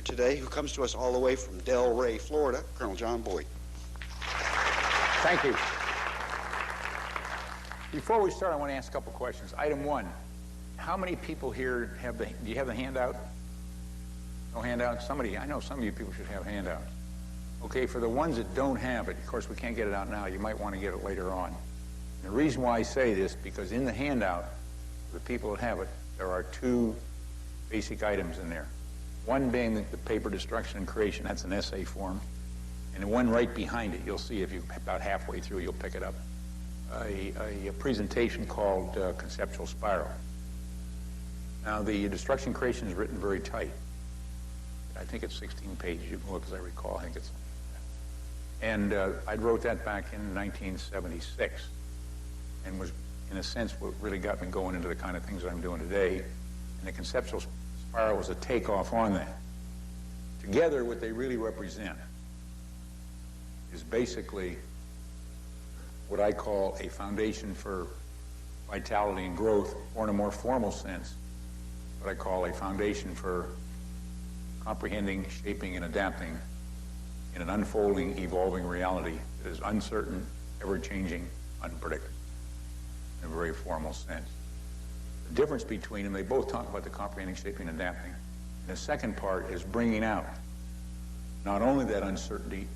Today, who comes to us all the way from Delray, Florida, Colonel John Boyd. Thank you. Before we start, I want to ask a couple questions. Item one, how many people here do you have the handout? No handout? Somebody, I know some of you people should have handouts. Okay, for the ones that don't have it, of course we can't get it out now, you might want to get it later on. And the reason why I say this, because in the handout, for the people that have it, there are two basic items in there. One being the paper destruction and creation, that's an essay form. And the one right behind it, you'll see if you're about halfway through, you'll pick it up. A presentation called Conceptual Spiral. Now, the destruction creation is written very tight. I think it's 16 pages. You can look as I recall. I think it's. And I wrote that back in 1976, and was, in a sense, what really got me going into the kind of things that I'm doing today. And the Conceptual Spiral was a takeoff on that. Together, what they really represent is basically what I call a foundation for vitality and growth, or in a more formal sense, what I call a foundation for comprehending, shaping, and adapting in an unfolding, evolving reality that is uncertain, ever-changing, unpredictable, in a very formal sense. The difference between them, they both talk about the comprehending, shaping, and adapting. And the second part is bringing out not only that uncertainty,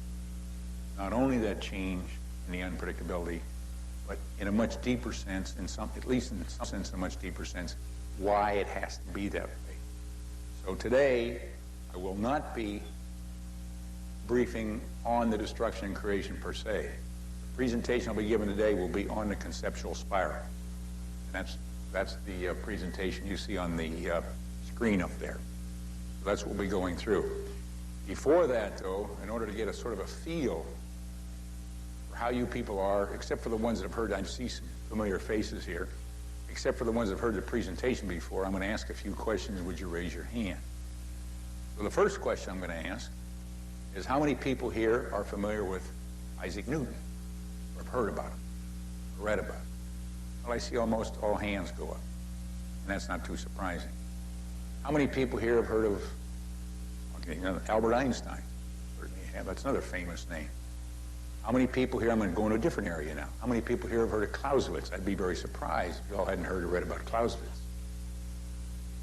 not only that change and the unpredictability, but in a much deeper sense, at least in some sense, in a much deeper sense, why it has to be that way. So today, I will not be briefing on the destruction and creation per se. The presentation I'll be giving today will be on the conceptual spiral. And that's the presentation you see on the screen up there. So that's what we'll be going through. Before that, though, in order to get a sort of a feel for how you people are, except for the ones that have heard, I see some familiar faces here, except for the ones that have heard the presentation before, I'm going to ask a few questions. Would you raise your hand? So the first question I'm going to ask is, how many people here are familiar with Isaac Newton, or have heard about him, or read about him? Well, I see almost all hands go up, and that's not too surprising. How many people here have heard of Albert Einstein? Certainly you have. That's another famous name. How many people here, I'm going to go into a different area now. How many people here have heard of Clausewitz? I'd be very surprised if you all hadn't heard or read about Clausewitz.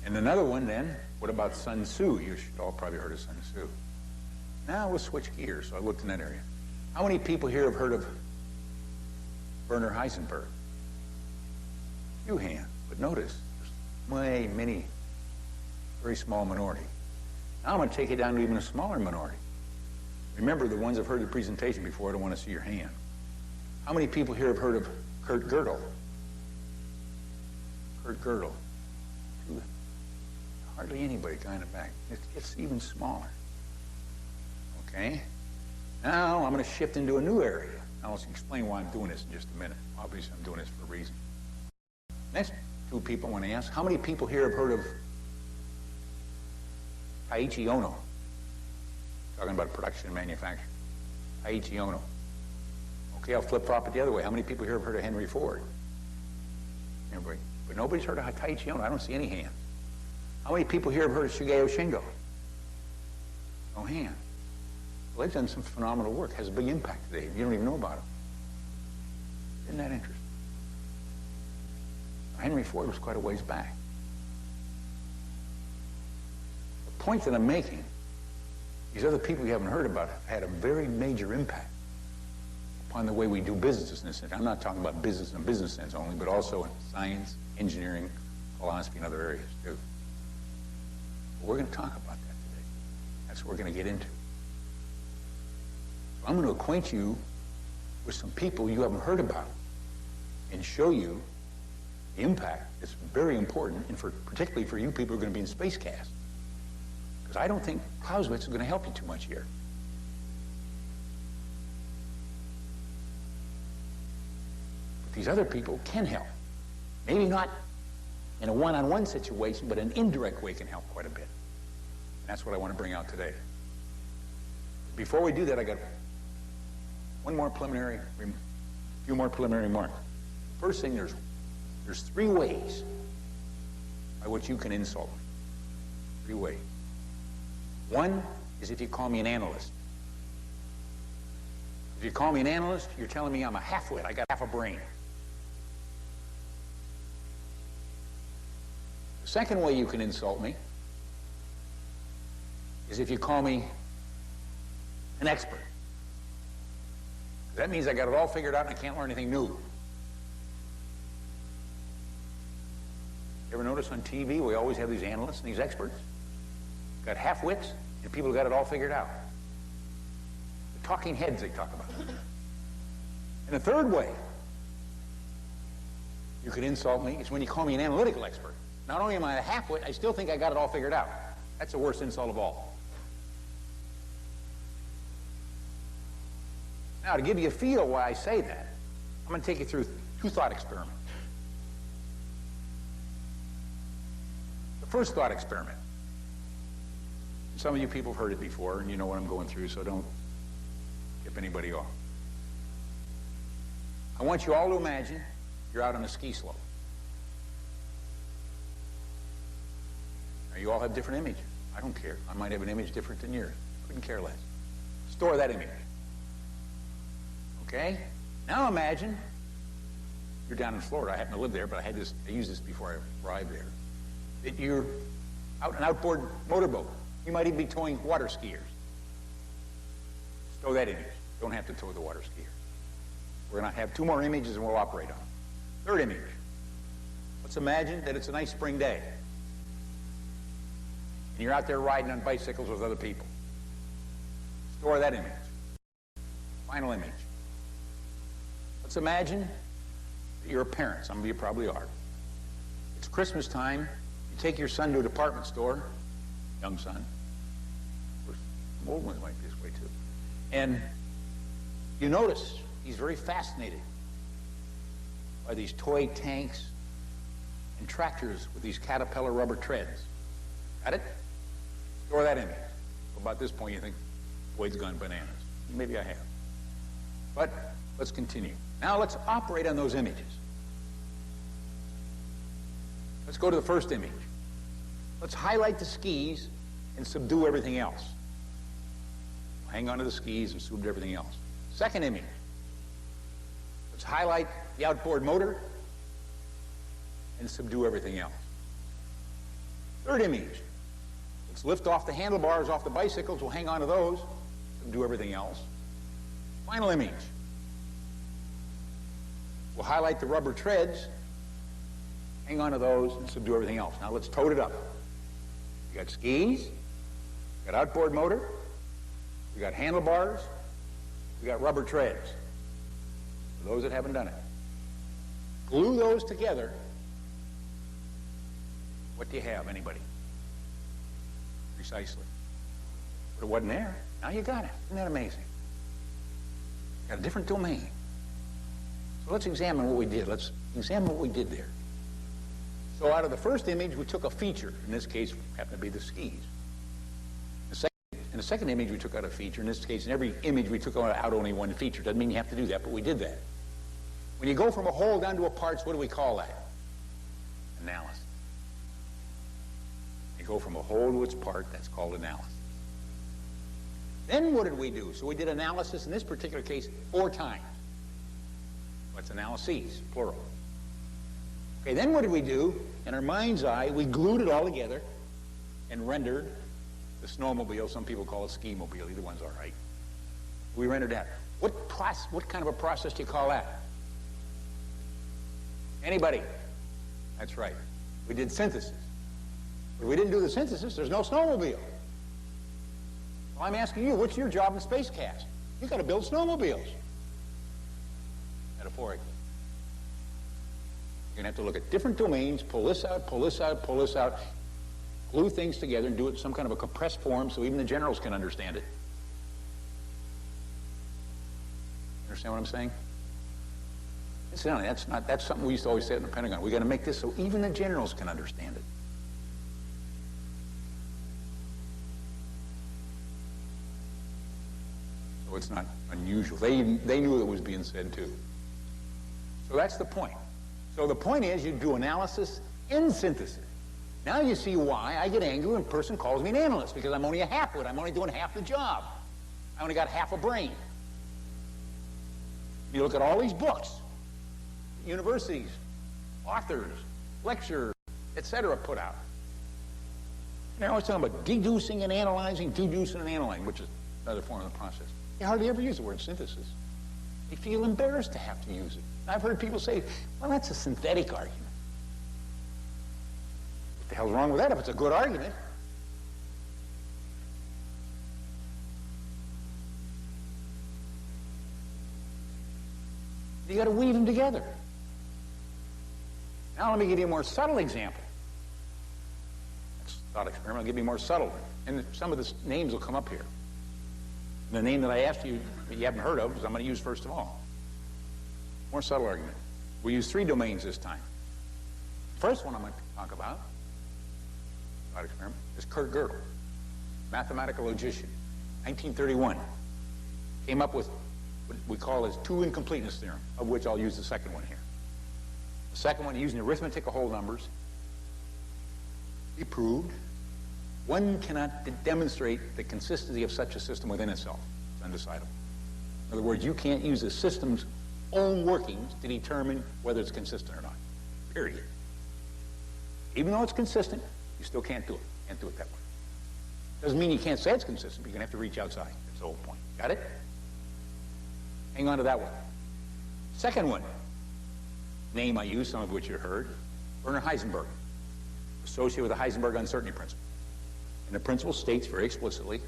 And another one then, what about Sun Tzu? You should all probably heard of Sun Tzu. Now we'll switch gears, so I looked in that area. How many people here have heard of Werner Heisenberg? Few hands, but notice, there's many, very small minority. Now I'm going to take it down to even a smaller minority. Remember, the ones that have heard the presentation before, I don't want to see your hand. How many people here have heard of Kurt Gödel? Kurt Gödel. Hardly anybody kind of back. It's even smaller. Okay? Now I'm going to shift into a new area. I'll explain why I'm doing this in just a minute. Obviously, I'm doing this for a reason. Next two people I want to ask, how many people here have heard of Taiichi Ohno? Talking about production and manufacturing. Taiichi Ohno. Okay, I'll flip-flop it the other way. How many people here have heard of Henry Ford? Everybody. But nobody's heard of Taiichi Ohno. I don't see any hands. How many people here have heard of Shigeo Shingo? No hand. Well, they've done some phenomenal work. Has a big impact today. You don't even know about it. Isn't that interesting? Henry Ford was quite a ways back. The point that I'm making, these other people you haven't heard about have had a very major impact upon the way we do business in this sense. I'm not talking about business in a business sense only, but also in science, engineering, philosophy, and other areas too. But we're going to talk about that today. That's what we're going to get into. So I'm going to acquaint you with some people you haven't heard about and show you the impact. It's very important, and particularly for you people who are going to be in SpaceCast. Because I don't think Clausewitz is going to help you too much here. But these other people can help. Maybe not in a one-on-one situation, but an indirect way can help quite a bit. And that's what I want to bring out today. Before we do that, I got a few more preliminary remarks. First thing, there's three ways by which you can insult me. Three ways. One is if you call me an analyst. If you call me an analyst, you're telling me I'm a half-wit. I got half a brain. The second way you can insult me is if you call me an expert. That means I got it all figured out and I can't learn anything new. You ever notice on TV we always have these analysts and these experts? Got half-wits and people who got it all figured out. The talking heads they talk about. And the third way you could insult me is when you call me an analytical expert. Not only am I a half-wit, I still think I got it all figured out. That's the worst insult of all. Now, to give you a feel why I say that, I'm going to take you through two thought experiments. The first thought experiment. Some of you people have heard it before, and you know what I'm going through, so don't tip anybody off. I want you all to imagine you're out on a ski slope. Now, you all have different images. I don't care. I might have an image different than yours. Couldn't care less. Store that image. Okay? Now imagine you're down in Florida. I happen to live there, but I used this before I arrived there. That you're out an outboard motorboat. You might even be towing water skiers. Stow that image. Don't have to tow the water skier. We're going to have two more images and we'll operate on them. Third image. Let's imagine that it's a nice spring day. And you're out there riding on bicycles with other people. Store that image. Final image. Let's imagine that you're a parent. Some of you probably are. It's Christmas time. You take your son to a department store, young son. Some old ones might be this way too. And you notice he's very fascinated by these toy tanks and tractors with these Caterpillar rubber treads. Got it? Store that image. About this point, you think, Boyd's gone bananas. Maybe I have. But let's continue. Now let's operate on those images. Let's go to the first image. Let's highlight the skis and subdue everything else. Hang on to the skis and subdue everything else. Second image. Let's highlight the outboard motor and subdue everything else. Third image. Let's lift off the handlebars off the bicycles. We'll hang on to those, subdue everything else. Final image. We'll highlight the rubber treads, hang on to those, and subdue everything else. Now let's tote it up. We got skis, we got outboard motor, we got handlebars, we got rubber treads. For those that haven't done it. Glue those together. What do you have, anybody? Precisely. But it wasn't there. Now you got it. Isn't that amazing? Got a different domain. So let's examine what we did. Let's examine what we did there. So out of the first image, we took a feature. In this case, happened to be the skis. In the second image, we took out a feature. In this case, in every image, we took out only one feature. Doesn't mean you have to do that, but we did that. When you go from a whole down to a parts, what do we call that? Analysis. You go from a whole to its part, that's called analysis. Then what did we do? So we did analysis, in this particular case, 4 times. What's analyses, plural. Okay, then what did we do? In our mind's eye, we glued it all together and rendered the snowmobile. Some people call it ski-mobile. Either one's all right. We rendered that. What kind of a process do you call that? Anybody? That's right. We did synthesis. But we didn't do the synthesis. There's no snowmobile. Well, I'm asking you, what's your job in Spacecast? You've got to build snowmobiles. Metaphorically. You're going to have to look at different domains, pull this out, pull this out, pull this out, glue things together and do it in some kind of a compressed form so even the generals can understand it. Understand what I'm saying? Incidentally, that's something we used to always say in the Pentagon. We've got to make this so even the generals can understand it. So it's not unusual. They knew it was being said too. So that's the point. So the point is you do analysis in synthesis. Now you see why I get angry when a person calls me an analyst, because I'm only a halfwit. I'm only doing half the job. I only got half a brain. You look at all these books, universities, authors, lecturers, etc. put out. And they're always talking about deducing and analyzing, which is another form of the process. They hardly ever use the word synthesis. They feel embarrassed to have to use it. I've heard people say, well, that's a synthetic argument. What the hell's wrong with that if it's a good argument? You got to weave them together. Now let me give you a more subtle example. That's a thought experiment. I'll give you a more subtle one. And some of the names will come up here. And the name that I asked you that you haven't heard of is I'm going to use first of all. More subtle argument. We'll use 3 domains this time. First one I'm going to talk about, thought experiment, is Kurt Gödel, mathematical logician, 1931. Came up with what we call his 2 incompleteness theorem, of which I'll use the second one here. The second one, using arithmetic of whole numbers, he proved one cannot demonstrate the consistency of such a system within itself. It's undecidable. In other words, you can't use the system's own workings to determine whether it's consistent or not. Period. Even though it's consistent, you still can't do it. Can't do it that way. Doesn't mean you can't say it's consistent, but you're going to have to reach outside. That's the whole point. Got it? Hang on to that one. Second one, name I use, some of which you heard, Werner Heisenberg, associated with the Heisenberg uncertainty principle. And the principle states very explicitly,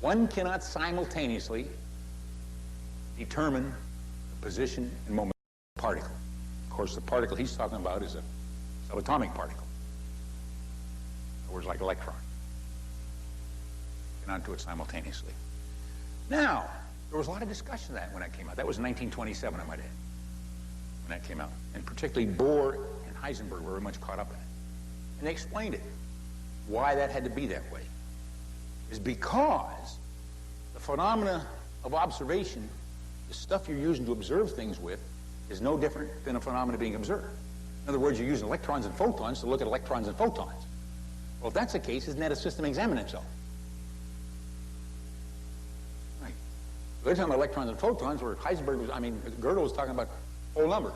one cannot simultaneously determine the position and moment of a particle. Of course, the particle he's talking about is a subatomic particle. In other words, like electron. Cannot do it simultaneously. Now, there was a lot of discussion of that when that came out. That was in 1927, I might add, when that came out. And particularly Bohr and Heisenberg were very much caught up in it. And they explained it. Why that had to be that way is because the phenomena of observation, the stuff you're using to observe things with, is no different than a phenomena being observed. In other words, you're using electrons and photons to look at electrons and photons. Well, if that's the case, isn't that a system examining itself? Right. They're talking about electrons and photons, where Gödel was talking about whole numbers.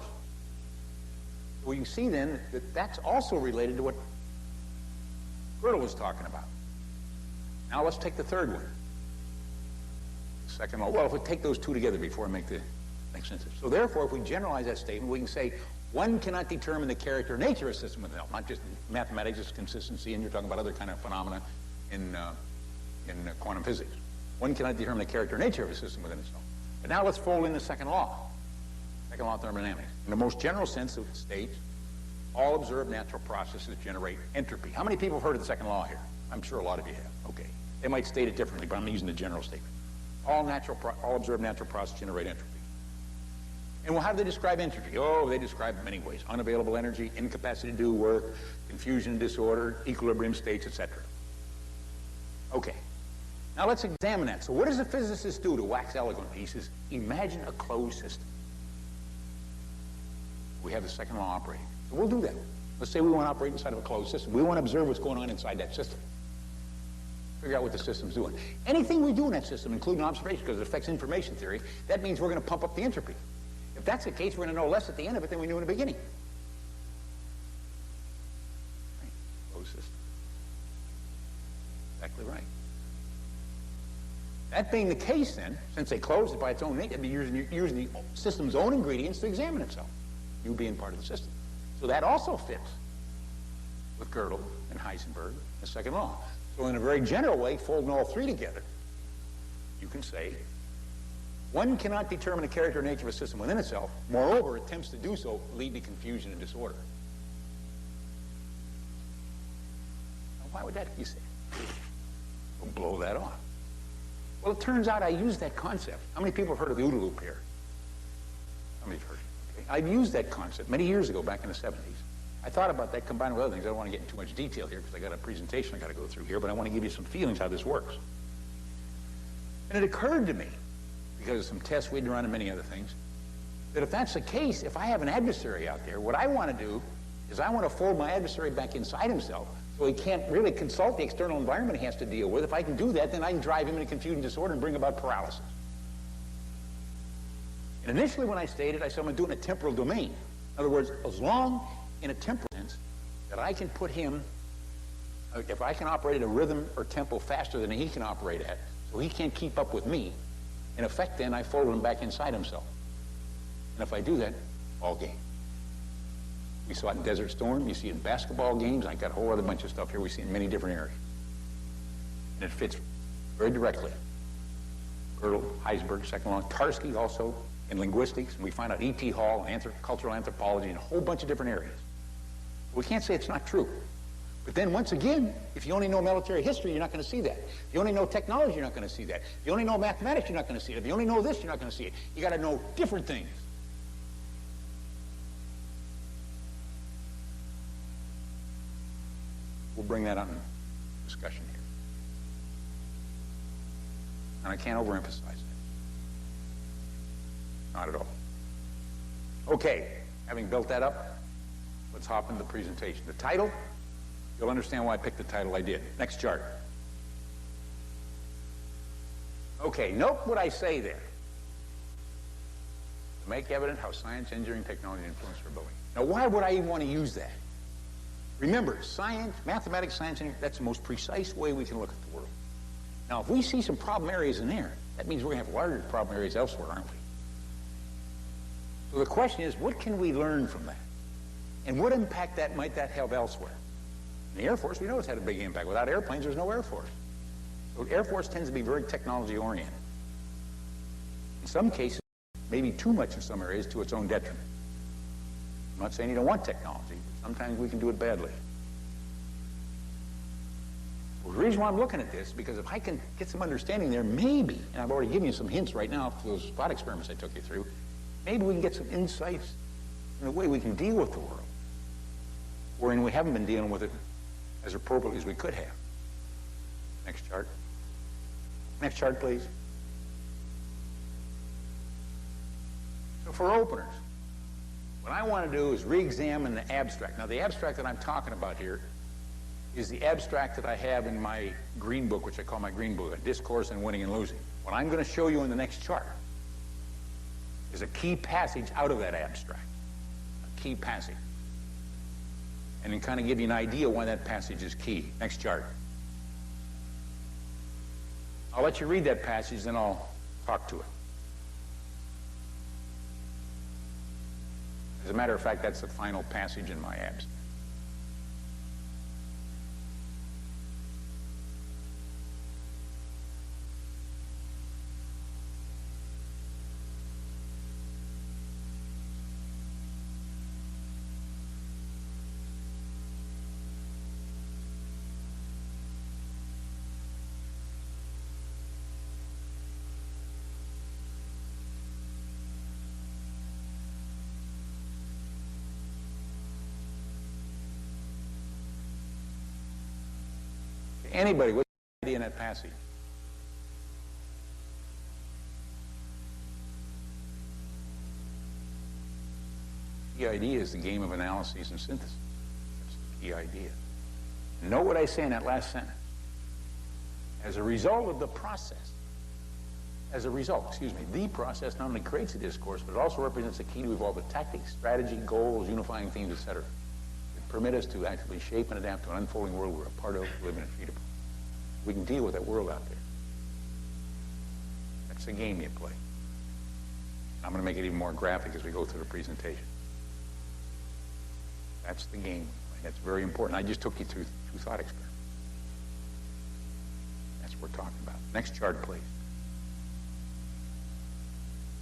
Well, you can see then that that's also related to what Gödel was talking about. Now let's take the third one. The second one. Well, if we take those 2 together before I make sense. So therefore, if we generalize that statement, we can say one cannot determine the character or nature of a system within itself, not just mathematics, it's consistency, and you're talking about other kind of phenomena in quantum physics. One cannot determine the character or nature of a system within itself. But now let's fold in the second law of thermodynamics. In the most general sense, it states all observed natural processes generate entropy. How many people have heard of the second law here? I'm sure a lot of you have. Okay. They might state it differently, but I'm using the general statement. All observed natural processes generate entropy. And well, how do they describe entropy? Oh, they describe it in many ways. Unavailable energy, incapacity to do work, confusion and disorder, equilibrium states, etc. Okay. Now let's examine that. So what does a physicist do to wax eloquently? He says, imagine a closed system. We have the second law operating. So we'll do that. Let's say we want to operate inside of a closed system. We want to observe what's going on inside that system. Figure out what the system's doing. Anything we do in that system, including observation, because it affects information theory, that means we're going to pump up the entropy. If that's the case, we're going to know less at the end of it than we knew in the beginning. Right. Closed system. Exactly right. That being the case, then, since they closed it by its own nature, they'd be using the system's own ingredients to examine itself. You being part of the system. So that also fits with Gödel and Heisenberg, the second law. So in a very general way, folding all 3 together, you can say, one cannot determine the character or nature of a system within itself. Moreover, attempts to do so lead to confusion and disorder. Now, why would that, you say? We'll blow that off. Well, it turns out I used that concept. How many people have heard of the OODA loop here? How many have heard? Okay. I've used that concept many years ago, back in the 70s. I thought about that combined with other things. I don't want to get into too much detail here because I got a presentation I got to go through here, but I want to give you some feelings how this works. And it occurred to me, because of some tests we'd run and many other things, that if that's the case, if I have an adversary out there, what I want to do is I want to fold my adversary back inside himself so he can't really consult the external environment he has to deal with. If I can do that, then I can drive him into confusion disorder and bring about paralysis. And initially when I stated, I said I'm going to do it in a temporal domain. In other words, as long in a temporal sense that I can put him, if I can operate at a rhythm or tempo faster than he can operate at, so he can't keep up with me, in effect then I fold him back inside himself. And if I do that, all game. We saw it in Desert Storm, you see it in basketball games, I got a whole other bunch of stuff here we see in many different areas. And it fits very directly. Gödel, Heisberg, second law, Tarski also in linguistics, and we find out E.T. Hall in cultural anthropology and a whole bunch of different areas. We can't say it's not true. But then once again, if you only know military history, you're not going to see that. If you only know technology, you're not going to see that. If you only know mathematics, you're not going to see it. If you only know this, you're not going to see it. You got to know different things. We'll bring that up in discussion here. And I can't overemphasize that. Not at all. Okay, having built that up, let's hop into the presentation. The title, you'll understand why I picked the title I did. Next chart. Okay, note what I say there. To make evident how science, engineering, technology influence our ability. Now, why would I even want to use that? Remember, science, mathematics, science, engineering, that's the most precise way we can look at the world. Now, if we see some problem areas in there, that means we're going to have larger problem areas elsewhere, aren't we? So the question is, what can we learn from that? And what impact might that have elsewhere? In the Air Force, we know it's had a big impact. Without airplanes, there's no Air Force. So Air Force tends to be very technology-oriented. In some cases, maybe too much in some areas to its own detriment. I'm not saying you don't want technology, but sometimes we can do it badly. Well, the reason why I'm looking at this is because if I can get some understanding there, maybe, and I've already given you some hints right now for those spot experiments I took you through, maybe we can get some insights in the way we can deal with the world, wherein we haven't been dealing with it as appropriately as we could have. Next chart. Next chart, please. So for openers, what I want to do is re-examine the abstract. Now, the abstract that I'm talking about here is the abstract that I have in my green book, which I call my green book, A Discourse on Winning and Losing. What I'm going to show you in the next chart is a key passage out of that abstract, a key passage, and then kind of give you an idea why that passage is key. Next chart. I'll let you read that passage, then I'll talk to it. As a matter of fact, that's the final passage in my abstract. Anybody, what's the idea in that passage? The idea is the game of analysis and synthesis. That's the key idea. Note what I say in that last sentence. As a result of the process, the process not only creates a discourse, but it also represents a key to evolve the tactics, strategy, goals, unifying themes, etc. Permit us to actively shape and adapt to an unfolding world we're a part of, live in, and feed upon. We can deal with that world out there. That's the game you play. I'm going to make it even more graphic as we go through the presentation. That's the game. That's very important. I just took you through two thought experiments. That's what we're talking about. Next chart, please.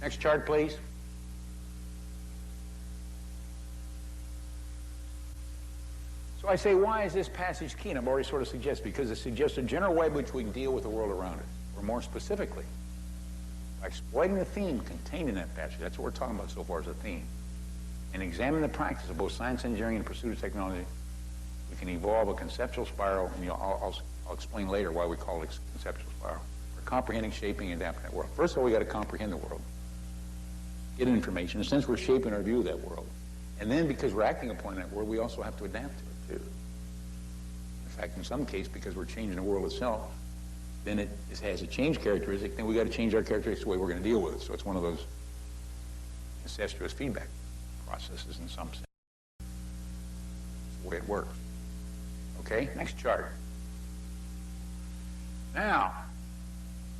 Next chart, please. So I say, why is this passage key? And I've already sort of suggested, because it suggests a general way in which we can deal with the world around us. Or more specifically, by exploiting the theme contained in that passage, that's what we're talking about so far as a theme, and examine the practice of both science, engineering, and the pursuit of technology, we can evolve a conceptual spiral, and I'll explain later why we call it a conceptual spiral, for comprehending, shaping, and adapting that world. First of all, we got to comprehend the world, get information. In a sense, we're shaping our view of that world. And then because we're acting upon that world, we also have to adapt to it too. In fact, in some case, because we're changing the world itself, then it has a change characteristic, then we got to change our characteristics the way we're going to deal with it. So it's one of those incestuous feedback processes in some sense. It's the way it works. Okay, next chart. Now,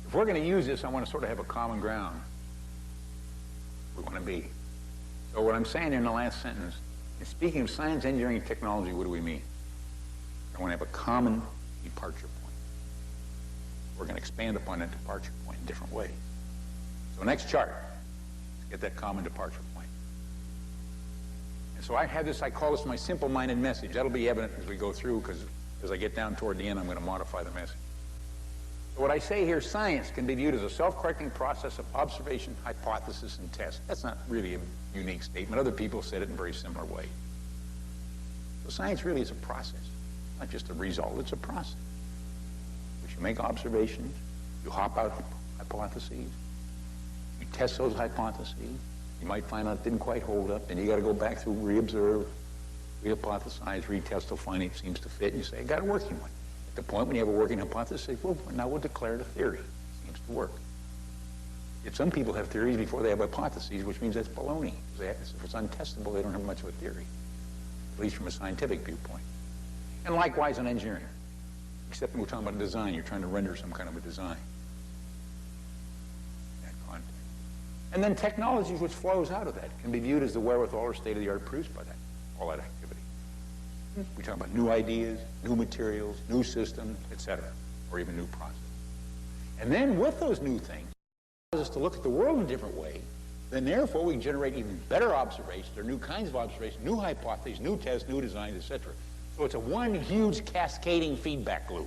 if we're going to use this, I want to sort of have a common ground. We want to be. So what I'm saying in the last sentence is, speaking of science, engineering, and technology, what do we mean? I want to have a common departure point. We're going to expand upon that departure point in different ways. So next chart, let's get that common departure point. And so I have this, I call this my simple-minded message. That'll be evident as we go through, because as I get down toward the end, I'm going to modify the message. So what I say here, science can be viewed as a self-correcting process of observation, hypothesis, and test. That's not really a unique statement. Other people said it in very similar ways. So science really is a process, not just a result. It's a process. Which you make observations, you hop out hypotheses, you test those hypotheses, you might find out it didn't quite hold up, and you got to go back through, reobserve, rehypothesize, retest till finally it seems to fit, and you say, I got a working one. At the point when you have a working hypothesis, say, well, now we'll declare it a theory. It seems to work. Yet some people have theories before they have hypotheses, which means that's baloney. If it's untestable, they don't have much of a theory, at least from a scientific viewpoint. And likewise in engineering. Except when we're talking about design, you're trying to render some kind of a design. In that context. And then technology, which flows out of that, can be viewed as the wherewithal or state-of-the-art produced by that, all that activity. We talk about new ideas, new materials, new systems, etc., or even new processes. And then with those new things, it allows us to look at the world in a different way. Then therefore we can generate even better observations, or new kinds of observations, new hypotheses, new tests, new designs, etc. So it's a one huge cascading feedback loop.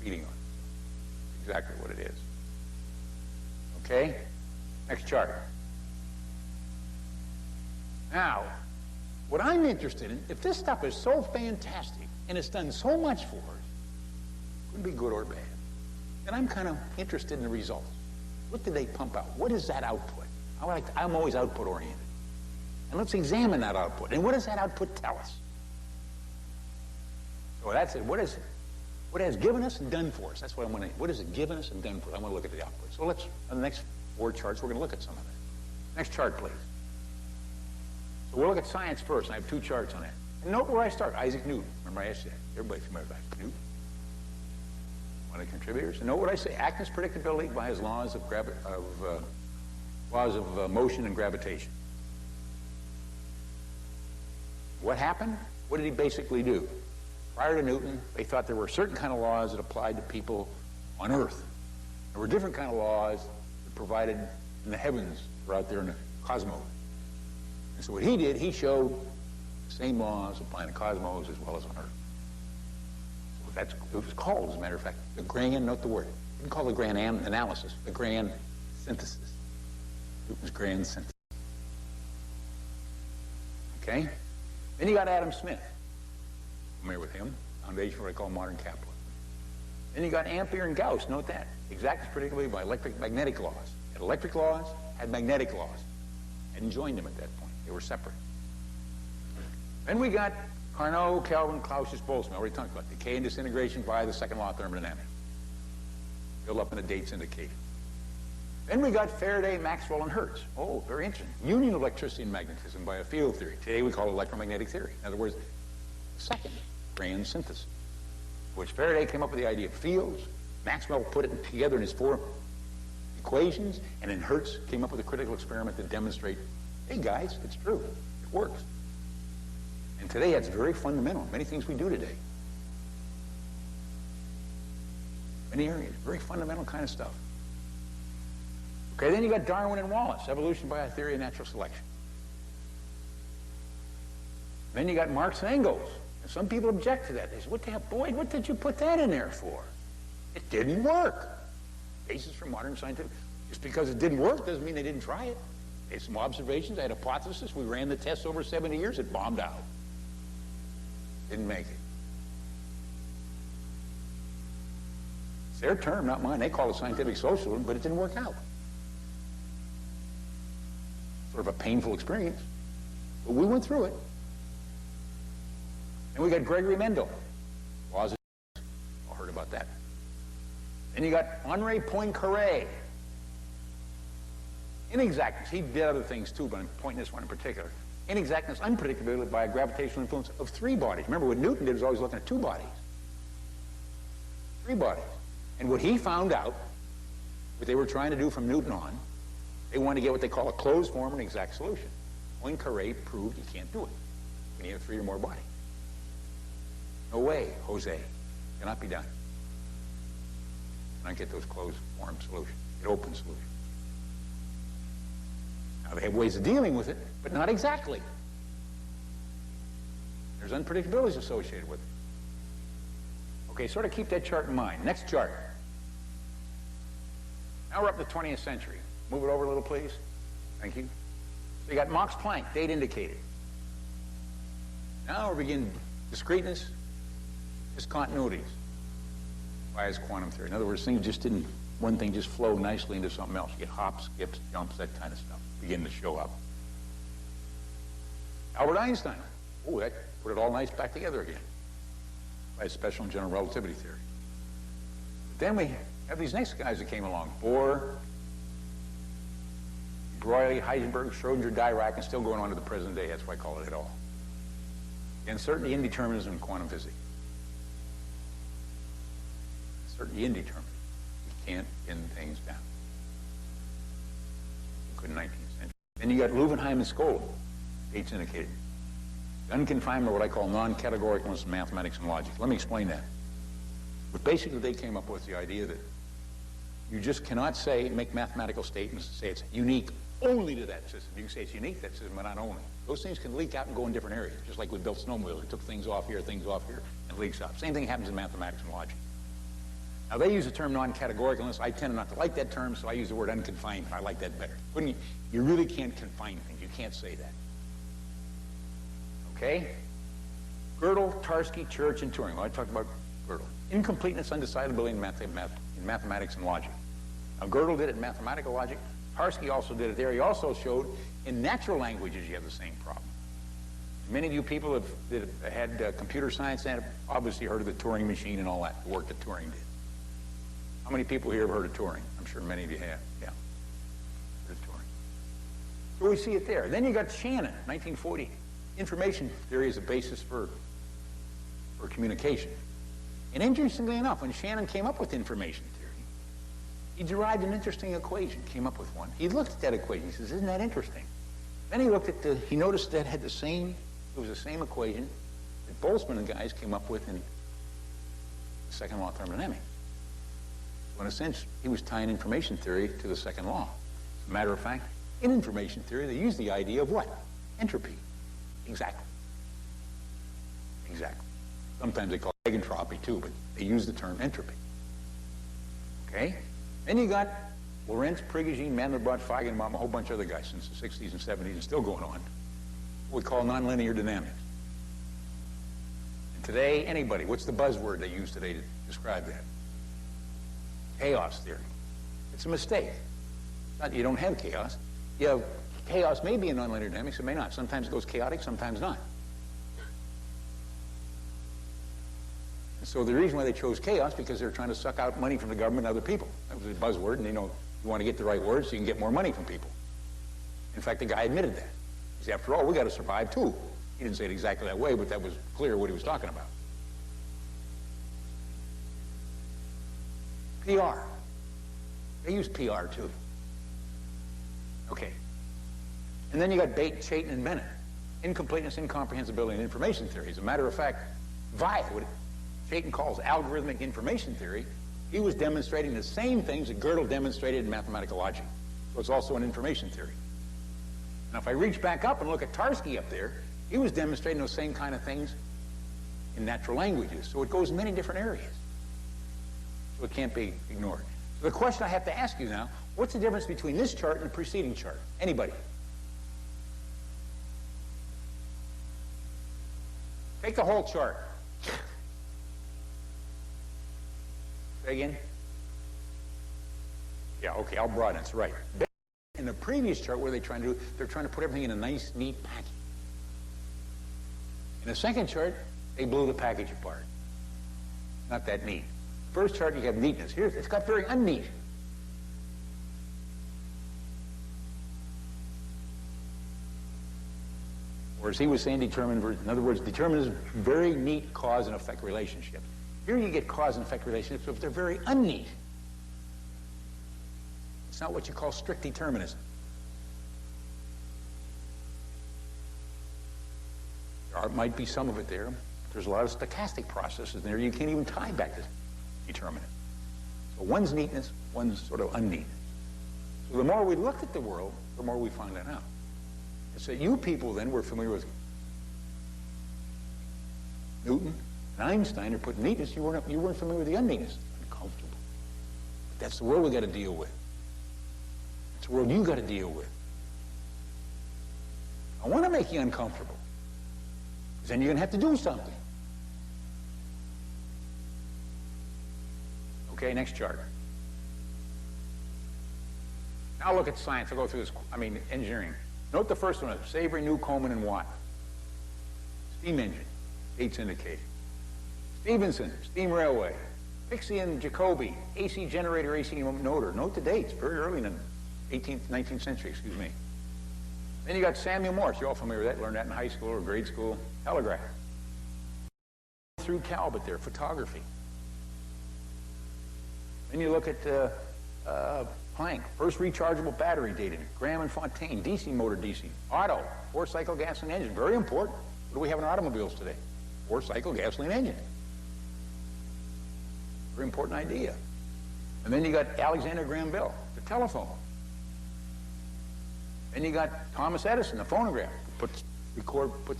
Feeding on it. Exactly what it is. Okay? Next chart. Now, what I'm interested in, if this stuff is so fantastic and it's done so much for us, it couldn't be good or bad, then I'm kind of interested in the results. What did they pump out? What is that output? I'm always output oriented. And let's examine that output. And what does that output tell us? So that's it. What has given us and done for us? That's what I want to, what has it given us and done for us? I want to look at the output. So let's, on the next 4 charts, we're going to look at some of that. Next chart, please. So we'll look at science first. I have 2 charts on that. And note where I start. Isaac Newton. Remember I asked you that. Everybody's familiar with Isaac Newton. One of the contributors. And note what I say. Actness predictability by his laws of motion and gravitation. What happened? What did he basically do? Prior to Newton, they thought there were certain kind of laws that applied to people on Earth. There were different kind of laws that provided in the heavens or out there in the cosmos. And so what he did, he showed the same laws applying to cosmos as well as on Earth. So that's what it was called, as a matter of fact, the grand, note the word. You can call it the grand analysis, the grand synthesis. Newton's grand synthesis. Okay? Then you got Adam Smith. Familiar with him? Foundation for what I call modern capitalism. Then you got Ampere and Gauss. Note that. Exactness particularly by electric magnetic laws. Had electric laws, had magnetic laws. Hadn't joined them at that point. They were separate. Then we got Carnot, Kelvin, Clausius, Boltzmann. I already talked about decay and disintegration via the second law of thermodynamics. Build up in the dates indicated. Then we got Faraday, Maxwell, and Hertz. Oh, very interesting. Union of electricity and magnetism by a field theory. Today we call it electromagnetic theory. In other words, the second grand synthesis, which Faraday came up with the idea of fields. Maxwell put it together in his 4 equations, and then Hertz came up with a critical experiment to demonstrate, hey guys, it's true. It works. And today that's very fundamental. Many things we do today. Many areas. Very fundamental kind of stuff. Okay, then you got Darwin and Wallace, evolution by a theory of natural selection. Then you got Marx and Engels. And some people object to that. They say, what the hell, Boyd, what did you put that in there for? It didn't work. Basis for modern scientific. Just because it didn't work doesn't mean they didn't try it. They had some observations, they had a hypothesis, we ran the tests over 70 years, it bombed out. Didn't make it. It's their term, not mine. They call it scientific socialism, but it didn't work out. Sort of a painful experience, but we went through it. Then we got Gregory Mendel. All heard about that. Then you got Henri Poincaré. Inexactness. He did other things too, but I'm pointing this one in particular. Inexactness, unpredictability by a gravitational influence of 3 bodies. Remember, what Newton did was always looking at 2 bodies. 3 bodies. And what he found out, what they were trying to do from Newton on, they wanted to get what they call a closed form and exact solution. Poincaré proved you can't do it when you have 3 or more bodies. No way, Jose. Cannot be done. Not get those closed form solutions, get open solutions. Now they have ways of dealing with it, but not exactly. There's unpredictabilities associated with it. Okay, sort of keep that chart in mind. Next chart. Now we're up to the 20th century. Move it over a little, please. Thank you. So you got Max Planck, date indicated. Now we're beginning discreteness, discontinuities by his quantum theory. In other words, things just didn't, one thing just flowed nicely into something else. You get hops, skips, jumps, that kind of stuff begin to show up. Albert Einstein. Oh, that put it all nice back together again by his special and general relativity theory. But then we have these next guys that came along. Bohr, Broglie, Heisenberg, Schrodinger, Dirac, and still going on to the present day. That's why I call it all. The uncertainty, indeterminism, and quantum physics. Uncertainty, indeterminism. You can't pin things down. You could in the 19th century. Then you got Leuwenheim and Skoll, dates indicated. Unconfinement, or what I call non-categoricalness in mathematics and logic. Let me explain that. But basically, they came up with the idea that you just cannot say, make mathematical statements and say it's unique only to that system. You can say it's unique to that system, but not only. Those things can leak out and go in different areas, just like we built snowmobiles. We took things off here, and it leaks out. Same thing happens in mathematics and logic. Now, they use the term non-categoricalness. I tend not to like that term, so I use the word unconfined. I like that better. You really can't confine things. You can't say that. Okay? Gödel, Tarski, Church, and Turing. Well, I talked about Gödel. Incompleteness, undecidability in mathematics and logic. Now, Gödel did it in mathematical logic. Tarski also did it there. He also showed in natural languages you have the same problem. Many of you people that have had computer science and have obviously heard of the Turing machine and all that, the work that Turing did. How many people here have heard of Turing? I'm sure many of you have. Yeah. Heard of Turing. So we see it there. Then you got Shannon, 1940. Information theory is a basis for communication. And interestingly enough, when Shannon came up with information theory, he derived an interesting equation, came up with one. He looked at that equation. He says, isn't that interesting? Then he looked at he noticed that it was the same equation that Boltzmann and guys came up with in the second law of thermodynamics. So in a sense, he was tying information theory to the second law. As a matter of fact, in information theory, they use the idea of what? Entropy. Exactly. Exactly. Sometimes they call it entropy too, but they use the term entropy. Okay? Then you got Lorentz, Prigogine, Mandelbrot, Feigenbaum, a whole bunch of other guys since the 60s and 70s and still going on. What we call nonlinear dynamics. And today, anybody, what's the buzzword they use today to describe that? Chaos theory. It's a mistake. You don't have chaos. You have chaos may be in nonlinear dynamics, it may not. Sometimes it goes chaotic, sometimes not. And so the reason why they chose chaos because they're trying to suck out money from the government and other people. That was a buzzword, and you want to get the right words so you can get more money from people. In fact, the guy admitted that. He said, after all, we got to survive too. He didn't say it exactly that way, but that was clear what he was talking about. PR. They use PR too. Okay. And then you got Bate, Chaitin, and Bennett. Incompleteness, incomprehensibility, and information theory. As a matter of fact, via what Chaitin calls algorithmic information theory, he was demonstrating the same things that Gödel demonstrated in mathematical logic. So it's also an information theory. Now, if I reach back up and look at Tarski up there, he was demonstrating those same kind of things in natural languages. So it goes in many different areas. So it can't be ignored. So the question I have to ask you now, what's the difference between this chart and the preceding chart? Anybody? Take the whole chart. Say again? Yeah, okay, I'll broaden it. That's right. In the previous chart, what are they trying to do? They're trying to put everything in a nice, neat package. In the second chart, they blew the package apart. Not that neat. First chart, you have neatness. Here, it's got very unneat. Or as he was saying, determined, in other words, determinism, very neat cause and effect relationships. Here you get cause and effect relationships if they're very unneat. It's not what you call strict determinism. There might be some of it there. There's a lot of stochastic processes there you can't even tie back to determinism. So one's neatness, one's sort of unneat. So the more we look at the world, the more we find that out. And so you people then were familiar with Newton and Einstein are put neatness. You weren't familiar with the unneatness. Uncomfortable. But that's the world we got to deal with. It's the world you got to deal with. I want to make you uncomfortable. Because then you're going to have to do something. Okay, next chart. Now look at science. I'll go through this, engineering. Note the first one, Savery, Newcomen, and Watt. Steam engine, dates indicated. Stevenson, steam railway. Pixie and Jacobi, AC generator, AC motor. Note the dates, very early in the 18th, 19th century, excuse me. Then you got Samuel Morse. You're all familiar with that. Learned that in high school or grade school. Telegraph. Through Talbot there, photography. Then you look at Planck, first rechargeable battery dated. Graham and Fontaine, DC motor, DC. Otto, four-cycle gasoline engine, very important. What do we have in automobiles today? Four-cycle gasoline engine. Very important idea. And then you got Alexander Graham Bell, the telephone. Then you got Thomas Edison, the phonograph, put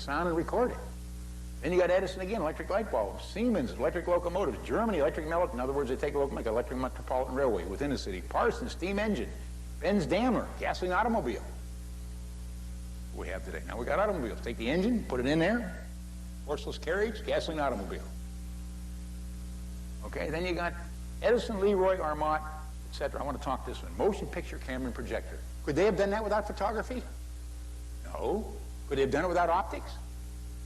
sound and record it. Then you got Edison again, electric light bulbs. Siemens, electric locomotives. Germany, electric melody. In other words, they take a locomotive, like electric metropolitan railway within the city. Parsons, steam engine. Benz Daimler, gasoline automobile. What we have today. Now we got automobiles. Take the engine, put it in there. Horseless carriage, gasoline automobile. Okay, then you got Edison, Leroy, Armot, etc. I want to talk this one. Motion picture camera and projector. Could they have done that without photography? No. Could they have done it without optics?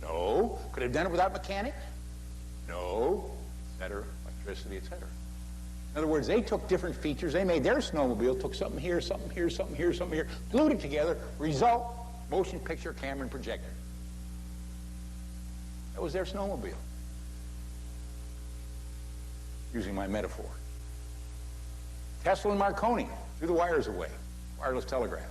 No. Could they have done it without mechanics? No. Etc. Electricity, etc. In other words, they took different features. They made their snowmobile, took something here, something here, something here, something here, glued it together. Result, motion picture camera and projector. That was their snowmobile. Using my metaphor. Tesla and Marconi threw the wires away. Wireless telegraph.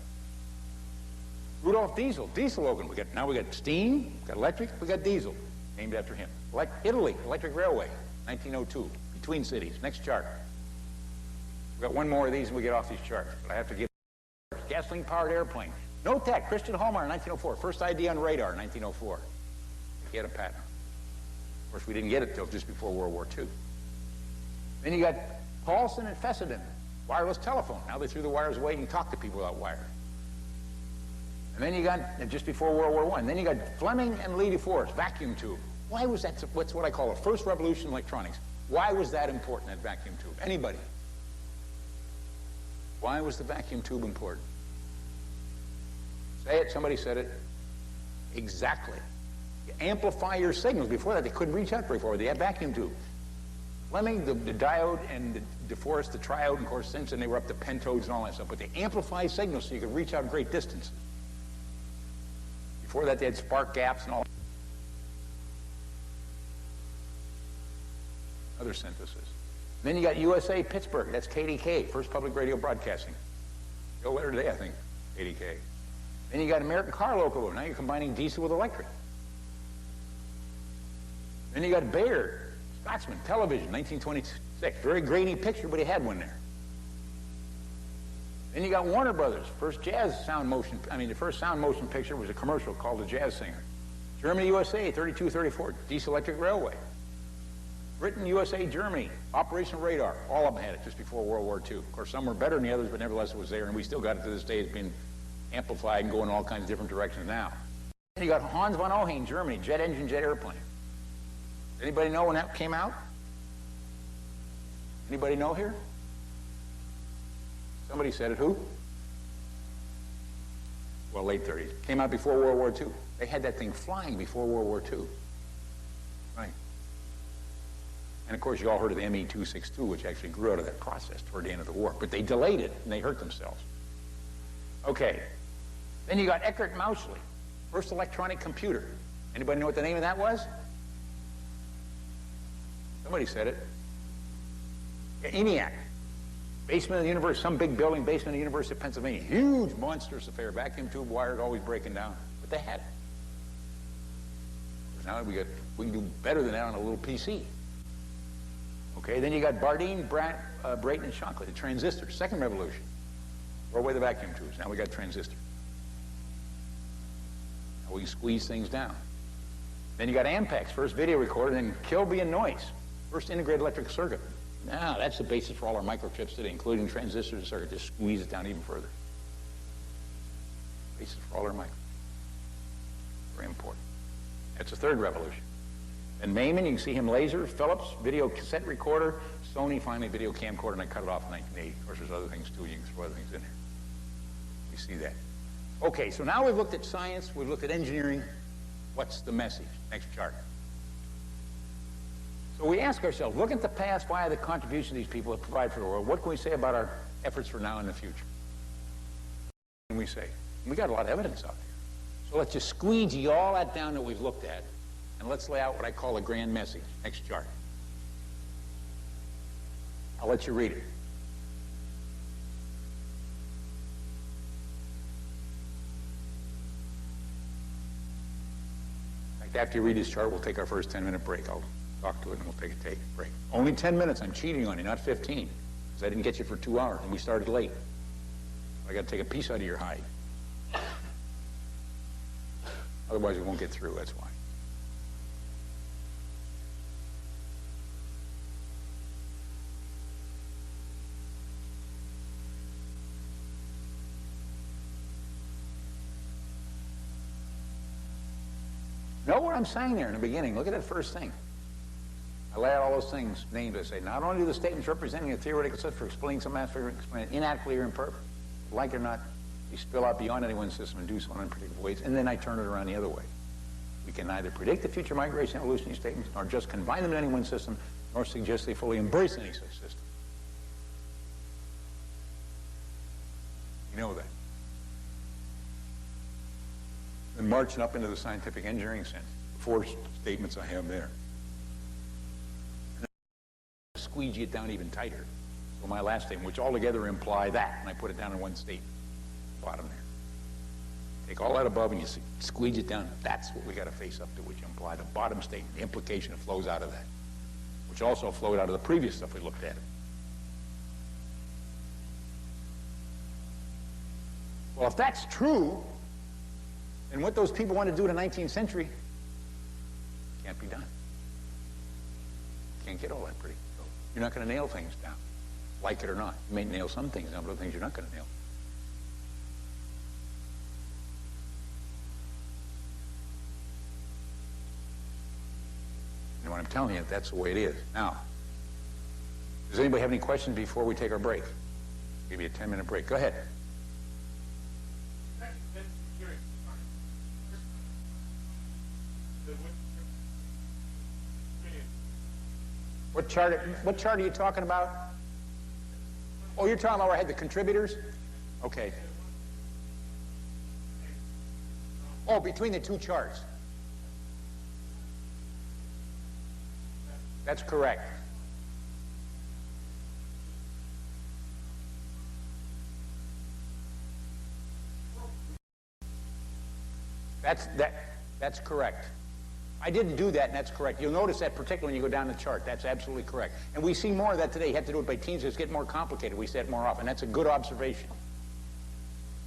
Rudolf Diesel, diesel organ. Now we got steam, we got electric, we got diesel, named after him. Italy, electric railway, 1902, between cities. Next chart. We got one more of these and we get off these charts, but I have to give. Gasoline-powered airplane. Note that, Christian Hallmeyer, 1904, first idea on radar, 1904. He had a patent. Of course, we didn't get it till just before World War II. Then you got Paulson and Fessenden, wireless telephone. Now they threw the wires away and you can talk to people without wires. And then you got, just before World War I, then you got Fleming and Lee DeForest, vacuum tube. Why was that, what's what I call a first revolution in electronics? Why was that important, that vacuum tube? Anybody? Why was the vacuum tube important? Say it, somebody said it. Exactly. You amplify your signals. Before that, they couldn't reach out very far. They had vacuum tube. Fleming, the diode, and the DeForest, the triode, and of course, since then they were up to pentodes and all that stuff. But they amplify signals so you could reach out great distances. Before that, they had spark gaps and all. Other synthesis. Then you got USA Pittsburgh. That's KDK, first public radio broadcasting. Still later today, I think, KDK. Then you got American car locomotive. Now you're combining diesel with electric. Then you got Bayer, Scotsman, television, 1926. Very grainy picture, but he had one there. Then you got Warner Brothers, first jazz sound motion. The first sound motion picture was a commercial called The Jazz Singer. Germany, USA, 32-34, diesel electric railway. Britain, USA, Germany, operational radar. All of them had it just before World War II. Of course, some were better than the others, but nevertheless it was there, and we still got it to this day. It's been amplified and going in all kinds of different directions now. Then you got Hans von Ohain, Germany, jet engine, jet airplane. Anybody know when that came out? Anybody know here? Somebody said it. Who? Well, late 30s. Came out before World War II. They had that thing flying before World War II. Right. And of course, you all heard of the ME-262, which actually grew out of that process toward the end of the war. But they delayed it, and they hurt themselves. Okay. Then you got Eckert Mauchly, first electronic computer. Anybody know what the name of that was? Somebody said it. ENIAC. Basement of the university, some big building, basement of the University of Pennsylvania. Huge, monstrous affair. Vacuum tube wires always breaking down. But they had it. Now we can do better than that on a little PC. Okay, then you got Bardeen, Brayton, and Shockley, the transistors, second revolution. Throw away the vacuum tubes. Now we got transistors. Now we can squeeze things down. Then you got Ampex, first video recorder, and then Kilby and Noyce, first integrated electric circuit. Now that's the basis for all our microchips today, including transistors and circuit. Just squeeze it down even further. Basis for all our microchips. Very important. That's the third revolution. And Maiman, you can see him laser, Philips, video cassette recorder, Sony, finally video camcorder, and I cut it off in 1980. Of course, there's other things too. You can throw other things in here. You see that. Okay, so now we've looked at science, we've looked at engineering. What's the message? Next chart. So we ask ourselves, look at the past, why the contribution these people have provided for the world. What can we say about our efforts for now and the future? And we say, we got a lot of evidence out there. So let's just squeegee all that down that we've looked at, and let's lay out what I call a grand message. Next chart. I'll let you read it. In fact, after you read this chart, we'll take our first 10-minute break. I'll talk to it and we'll take a break. Only 10 minutes. I'm cheating on you, not 15, because I didn't get you for 2 hours, and we started late. I got to take a piece out of your hide. Otherwise, we won't get through. That's why. Know what I'm saying there in the beginning. Look at that first thing. I lay out all those things, names. I say, not only do the statements representing a theoretical set for explaining some aspect explain it inadequately or imperfect, like it or not, they spill out beyond any one system and do so in unpredictable ways, and then I turn it around the other way. We can neither predict the future migration and evolution of these statements, nor just confine them to any one system, nor suggest they fully embrace any such system. You know that. And marching up into the scientific engineering sense, 4 statements I have there. And then squeegee it down even tighter. So my last statement, which altogether imply that, and I put it down in one statement, bottom there. Take all that above and you squeeze it down. That's what we got to face up to, which imply the bottom statement, the implication that flows out of that, which also flowed out of the previous stuff we looked at. Well, if that's true, then what those people want to do in the 19th century can't be done. Can't get all that pretty. You're not going to nail things down, like it or not. You may nail some things down, but other things you're not going to nail. And what I'm telling you, that's the way it is. Now, does anybody have any questions before we take our break? I'll give you a 10-minute break. Go ahead. What chart are you talking about? Oh, you're talking about where I had the contributors? Okay. Oh, between the 2 charts. That's correct. That's correct. I didn't do that, and that's correct. You'll notice that particularly when you go down the chart. That's absolutely correct. And we see more of that today. You have to do it by teams. It's getting more complicated. We see it more often. That's a good observation.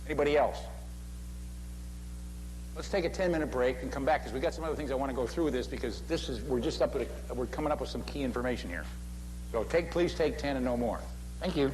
Anybody else? Let's take a 10-minute break and come back, because we got some other things I want to go through with this, because we're coming up with some key information here. So please take 10 and no more. Thank you.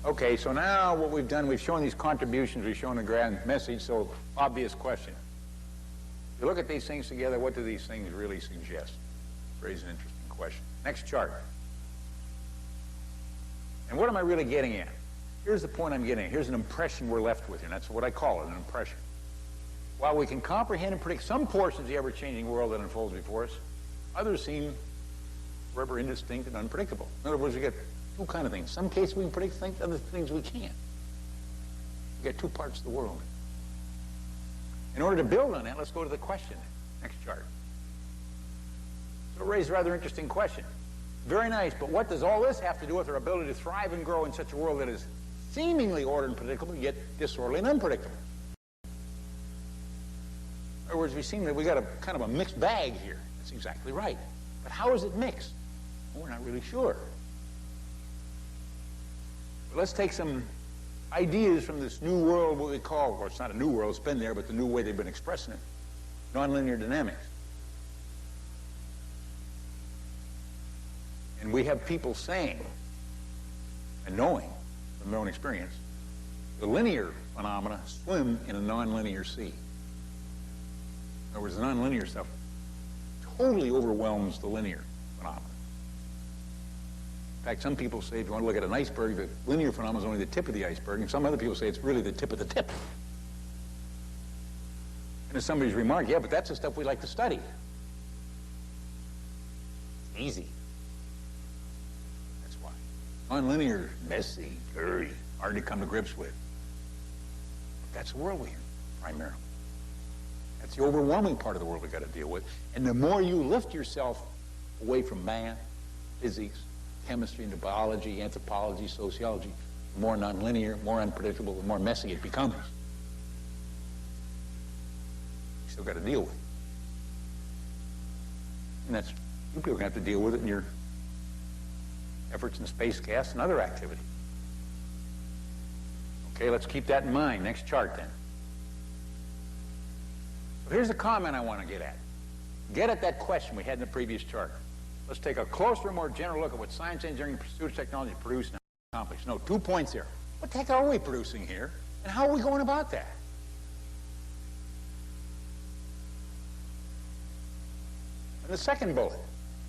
Okay, so now what we've done, we've shown these contributions, we've shown the grand message, so obvious question. If you look at these things together, what do these things really suggest? Raise an interesting question. Next chart. And what am I really getting at? Here's the point I'm getting at. Here's an impression we're left with here, and that's what I call it, an impression. While we can comprehend and predict some portions of the ever-changing world that unfolds before us, others seem forever indistinct and unpredictable. In other words, we get two kind of things. Some cases we can predict things, other things we can't. We get two parts of the world. In order to build on that, let's go to the question. Next chart. So it raised a rather interesting question. Very nice, but what does all this have to do with our ability to thrive and grow in such a world that is seemingly ordered and predictable, yet disorderly and unpredictable? In other words, we seem that we got a kind of a mixed bag here. That's exactly right. But how is it mixed? Well, we're not really sure. But let's take some ideas from this new world, what we call, well, it's not a new world, it's been there, but the new way they've been expressing it, nonlinear dynamics. And we have people saying and knowing from their own experience, the linear phenomena swim in a nonlinear sea. In other words, the nonlinear stuff totally overwhelms the linear phenomena. In fact, some people say if you want to look at an iceberg, the linear phenomenon is only the tip of the iceberg, and some other people say it's really the tip of the tip. And as somebody's remarked, yeah, but that's the stuff we like to study. It's easy. That's why. Nonlinear, messy, dirty, hard to come to grips with. But that's the world we're in, primarily. That's the overwhelming part of the world we've got to deal with. And the more you lift yourself away from math, physics, chemistry, into biology, anthropology, sociology, the more nonlinear, more unpredictable, the more messy it becomes. You still got to deal with it. And that's, you people have to deal with it in your efforts in space gas and other activity. Okay, let's keep that in mind. Next chart then. So here's the comment I want to get at. Get at that question we had in the previous chart. Let's take a closer, more general look at what science, engineering, pursuit of technology produce and accomplish. No, 2 points here. What the heck are we producing here? And how are we going about that? And the second bullet.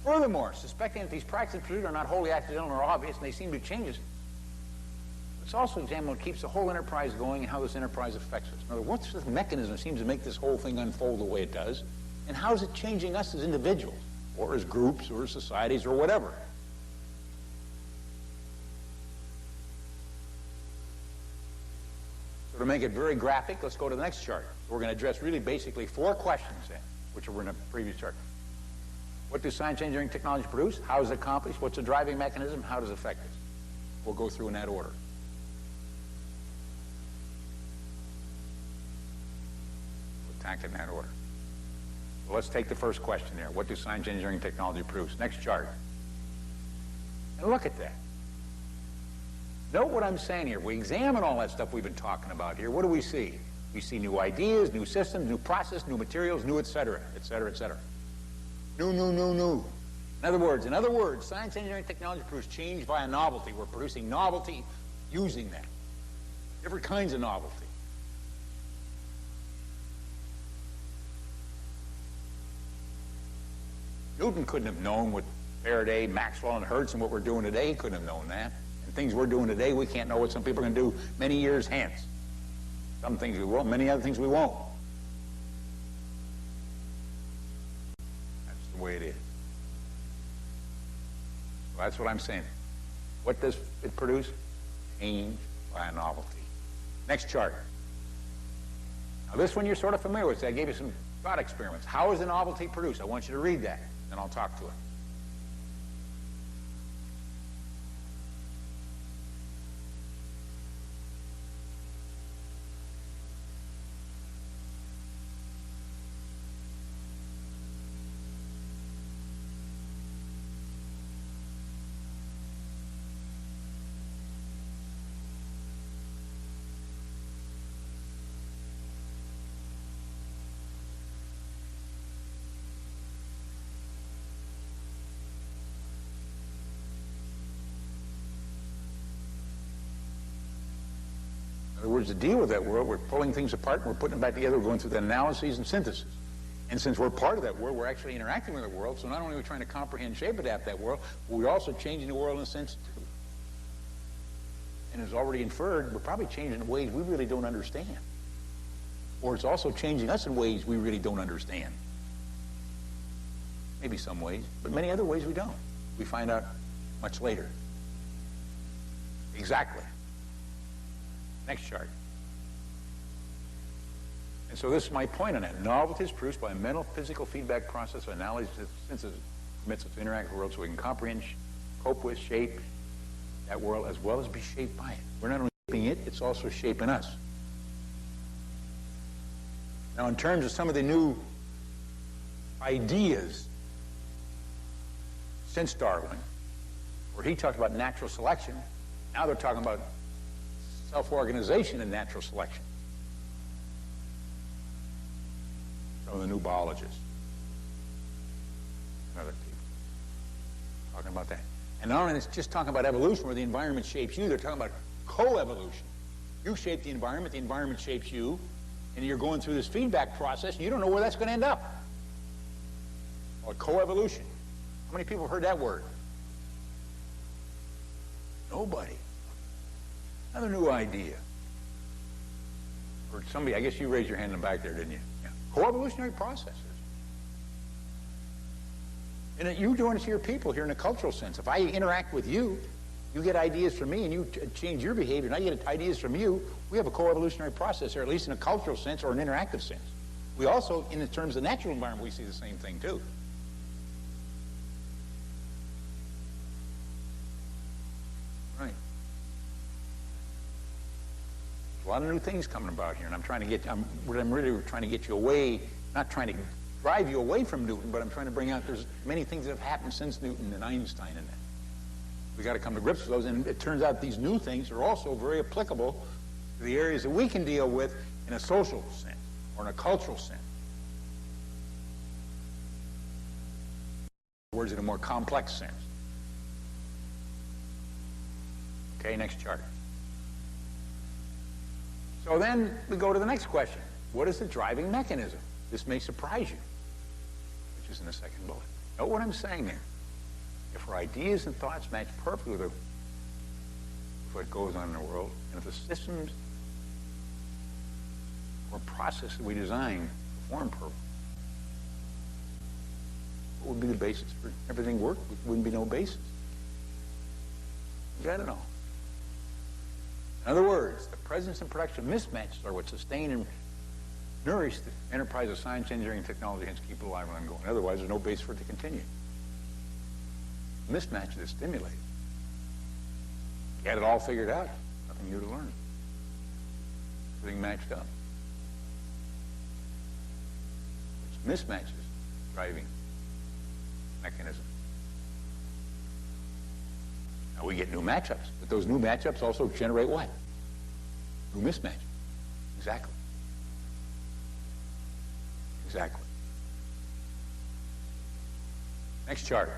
Furthermore, suspecting that these practices produced are not wholly accidental or obvious, and they seem to change us, let's also examine what keeps the whole enterprise going and how this enterprise affects us. In other words, what's the mechanism that seems to make this whole thing unfold the way it does, and how is it changing us as individuals, or as groups, or as societies, or whatever? So to make it very graphic, let's go to the next chart. We're going to address really basically 4 questions then, which were in the previous chart. What do science, engineering, technology produce? How is it accomplished? What's the driving mechanism? How does it affect us? We'll go through in that order. We'll attack it in that order. So let's take the first question there. What do science, engineering, technology produce? Next chart. And look at that. Note what I'm saying here. We examine all that stuff we've been talking about here. What do we see? We see new ideas, new systems, new process, new materials, new et cetera, et cetera, et cetera. New. In other words, science, engineering, technology produce change via novelty. We're producing novelty using that. Different kinds of novelty. Newton couldn't have known what Faraday, Maxwell, and Hertz and what we're doing today. He couldn't have known that. And things we're doing today, we can't know what some people are going to do many years hence. Some things we will, many other things we won't. That's the way it is. So that's what I'm saying. What does it produce? Change by a novelty. Next chart. Now this one you're sort of familiar with. So I gave you some thought experiments. How is a novelty produced? I want you to read that, then I'll talk to it. In other words, to deal with that world, we're pulling things apart and we're putting them back together. We're going through the analyses and synthesis. And since we're part of that world, we're actually interacting with the world. So not only are we trying to comprehend, shape, adapt that world, but we're also changing the world in a sense too. And as already inferred, we're probably changing in ways we really don't understand. Or it's also changing us in ways we really don't understand. Maybe some ways, but many other ways we don't. We find out much later. Exactly. Next chart. And so this is my point on that. Novelty is produced by a mental physical feedback process of analysis that synthesis permits us to interact with the world so we can comprehend, cope with, shape that world as well as be shaped by it. We're not only shaping it, it's also shaping us. Now in terms of some of the new ideas since Darwin, where he talked about natural selection, now they're talking about self-organization and natural selection. Some of the new biologists and other people talking about that. And not only it's just talking about evolution where the environment shapes you, they're talking about co-evolution. You shape the environment shapes you, and you're going through this feedback process, and you don't know where that's going to end up. Or co-evolution. How many people have heard that word? Nobody. Another new idea. Or somebody, I guess you raised your hand in the back there, didn't you? Yeah. Co-evolutionary processes. And you join us here, people, here in a cultural sense. If I interact with you, you get ideas from me, and you change your behavior, and I get ideas from you, we have a co-evolutionary process, or at least in a cultural sense or an interactive sense. We also, in terms of the natural environment, we see the same thing, too. Right. A lot of new things coming about here, and I'm trying to get, I'm really trying to get you away, not trying to drive you away from Newton, but I'm trying to bring out, there's many things that have happened since Newton and Einstein and that. We got to come to grips with those, and it turns out these new things are also very applicable to the areas that we can deal with in a social sense or in a cultural sense. Words in a more complex sense. Okay, next chart. So then we go to the next question. What is the driving mechanism? This may surprise you, which is in the second bullet. Note what I'm saying there. If our ideas and thoughts match perfectly with what goes on in the world, and if the systems or process that we design perform perfectly, what would be the basis for everything work? There wouldn't be no basis. You got to know. In other words, the presence and production of mismatches are what sustain and nourish the enterprise of science, engineering, and technology, hence keep it alive and ongoing. Otherwise, there's no base for it to continue. Mismatch that stimulate. You had it all figured out. Nothing new to learn. Everything matched up. It's mismatches driving mechanism. Now we get new matchups, but those new matchups also generate what? New mismatches. Exactly. Exactly. Next chart.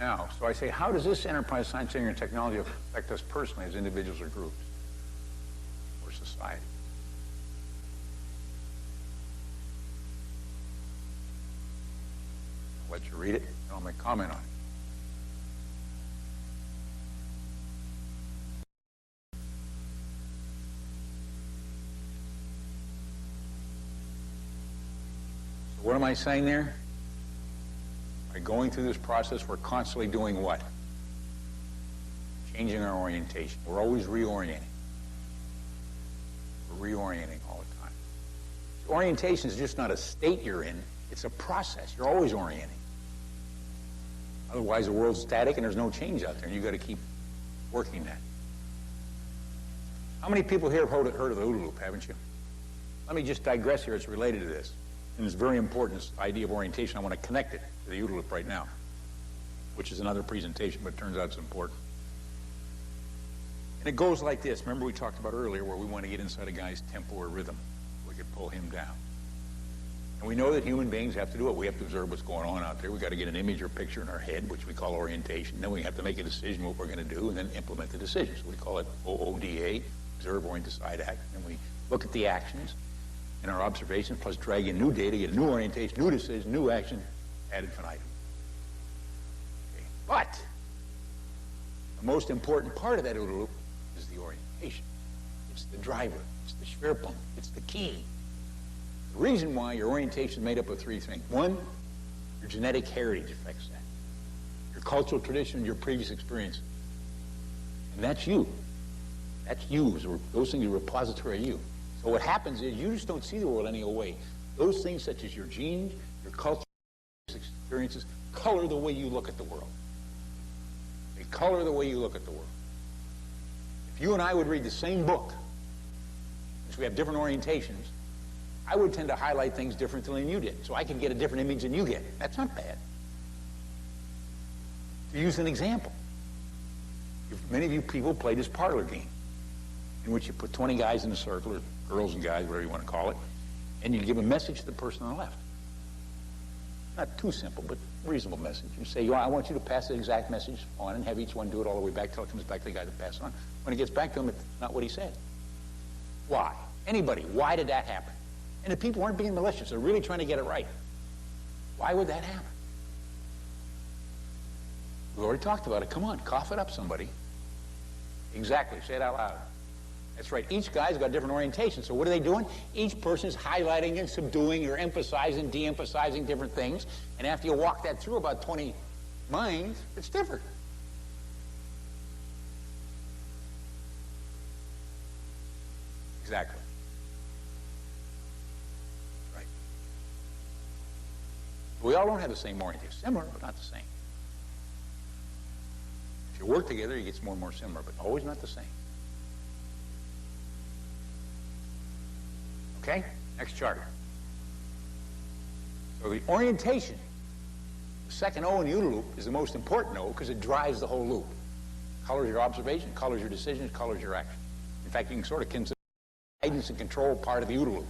Now, so I say, how does this enterprise science, engineering, and technology affect us personally as individuals or groups or society? I'll let you read it, and I'll make comment on it. So what am I saying there? By going through this process, we're constantly doing what? Changing our orientation. We're always reorienting. We're reorienting all the time. So orientation is just not a state you're in, it's a process. You're always orienting. Otherwise, the world's static and there's no change out there, and you've got to keep working that. How many people here have heard of the OODA loop, haven't you? Let me just digress here. It's related to this. And it's very important, this idea of orientation. I want to connect it to the OODA loop right now, which is another presentation, but it turns out it's important. And it goes like this. Remember we talked about earlier where we want to get inside a guy's tempo or rhythm. We could pull him down. And we know that human beings have to do it. We have to observe what's going on out there. We've got to get an image or picture in our head, which we call orientation. Then we have to make a decision what we're going to do and then implement the decision. So we call it OODA, observe, orient, decide, act. And we look at the actions in our observations, plus drag in new data, get a new orientation, new decision, new action, ad infinitum. Okay. But the most important part of that OODA loop is the orientation. It's the driver. It's the Schwerpunkt. It's the key. The reason why your orientation is made up of three things. One, your genetic heritage affects that. Your cultural tradition, your previous experience. And that's you. That's you. Those things are a repository of you. So what happens is you just don't see the world any other way. Those things such as your genes, your cultural experiences, color the way you look at the world. They color the way you look at the world. If you and I would read the same book, since we have different orientations, I would tend to highlight things differently than you did. So I can get a different image than you get. That's not bad. To use an example, many of you people play this parlor game in which you put 20 guys in a circle, or girls and guys, whatever you want to call it, and you give a message to the person on the left. Not too simple, but reasonable message. You say, I want you to pass the exact message on and have each one do it all the way back till it comes back to the guy that passed on. When it gets back to him, it's not what he said. Why? Anybody, why did that happen? And the people weren't being malicious. They're really trying to get it right. Why would that happen? We already talked about it. Come on, cough it up, somebody. Exactly. Say it out loud. That's right. Each guy's got a different orientation. So what are they doing? Each person is highlighting and subduing or emphasizing, de-emphasizing different things. And after you walk that through about 20 minds, it's different. Exactly. Right. We all don't have the same orientation. Similar, but not the same. If you work together, you get more and more similar, but always not the same. Okay? Next chart. So the orientation, the second O in the OODA loop, is the most important O because it drives the whole loop. Colors your observation, colors your decisions, colors your action. In fact, you can sort of consider guidance and control part of the OODA loop.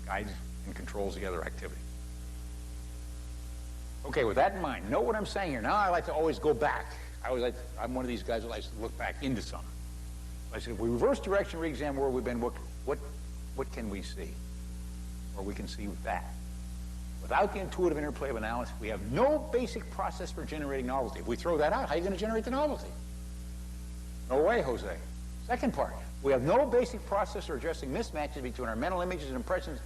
Guides and controls the other activity. Okay, with that in mind, note what I'm saying here. Now I like to always go back. I'm one of these guys that likes to look back into something. I said, if we reverse direction, re-examine where we've been, what can we see? Or we can see that. Without the intuitive interplay of analysis, we have no basic process for generating novelty. If we throw that out, how are you going to generate the novelty? No way, Jose. Second part, we have no basic process for addressing mismatches between our mental images and impressions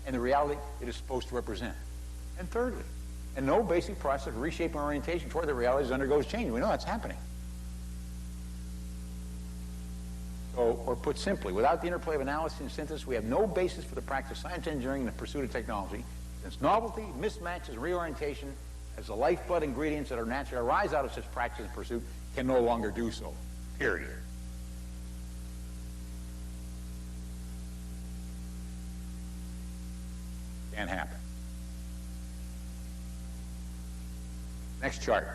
and the reality it is supposed to represent. And thirdly, and no basic process for reshaping our orientation toward the reality that undergoes change. We know that's happening. So, or put simply, without the interplay of analysis and synthesis, we have no basis for the practice of science, engineering, and the pursuit of technology, since novelty, mismatches, and reorientation, as the lifeblood ingredients that are naturally arise out of such practice and pursuit, can no longer do so. Period. Can't happen. Next chart.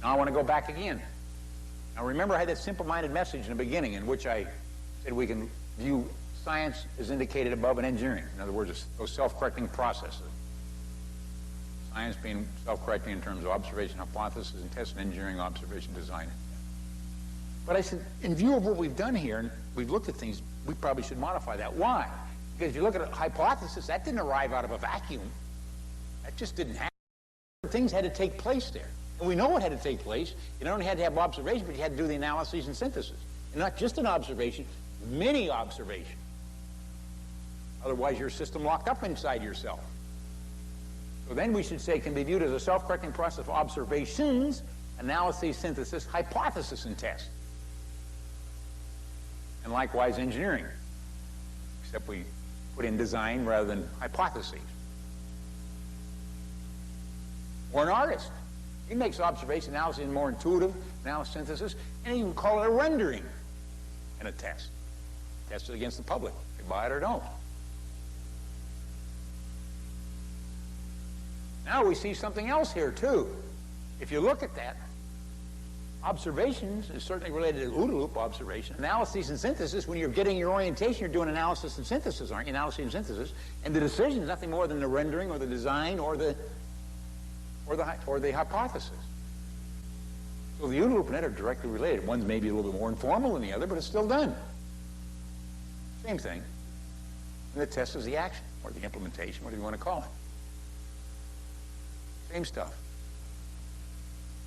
Now I want to go back again. Now remember, I had that simple-minded message in the beginning in which I said we can view science as indicated above in engineering. In other words, those self-correcting processes. Science being self-correcting in terms of observation, hypothesis, and test, and engineering, observation, design. But I said, in view of what we've done here, and we've looked at things, we probably should modify that. Why? Because if you look at a hypothesis, that didn't arrive out of a vacuum. That just didn't happen. Things had to take place there. And we know what had to take place. You not only had to have observation, but you had to do the analyses and synthesis. And not just an observation, many observations. Otherwise, your system locked up inside yourself. So then we should say it can be viewed as a self-correcting process of observations, analysis, synthesis, hypothesis, and test. And likewise, engineering. Except we put in design rather than hypotheses. Or an artist. He makes observation analysis more intuitive, analysis synthesis, and you can call it a rendering and a test. Test it against the public. They buy it or don't. Now we see something else here too. If you look at that, Observations is certainly related to OODA loop observation. Analysis and synthesis, when you're getting your orientation, you're doing analysis and synthesis, aren't you? Analysis and synthesis. And the decision is nothing more than the rendering or the design or the hypothesis. So the OODA loop and it are directly related. One's maybe a little bit more informal than the other, but it's still done. Same thing. And the test is the action, or the implementation, whatever you want to call it. Same stuff.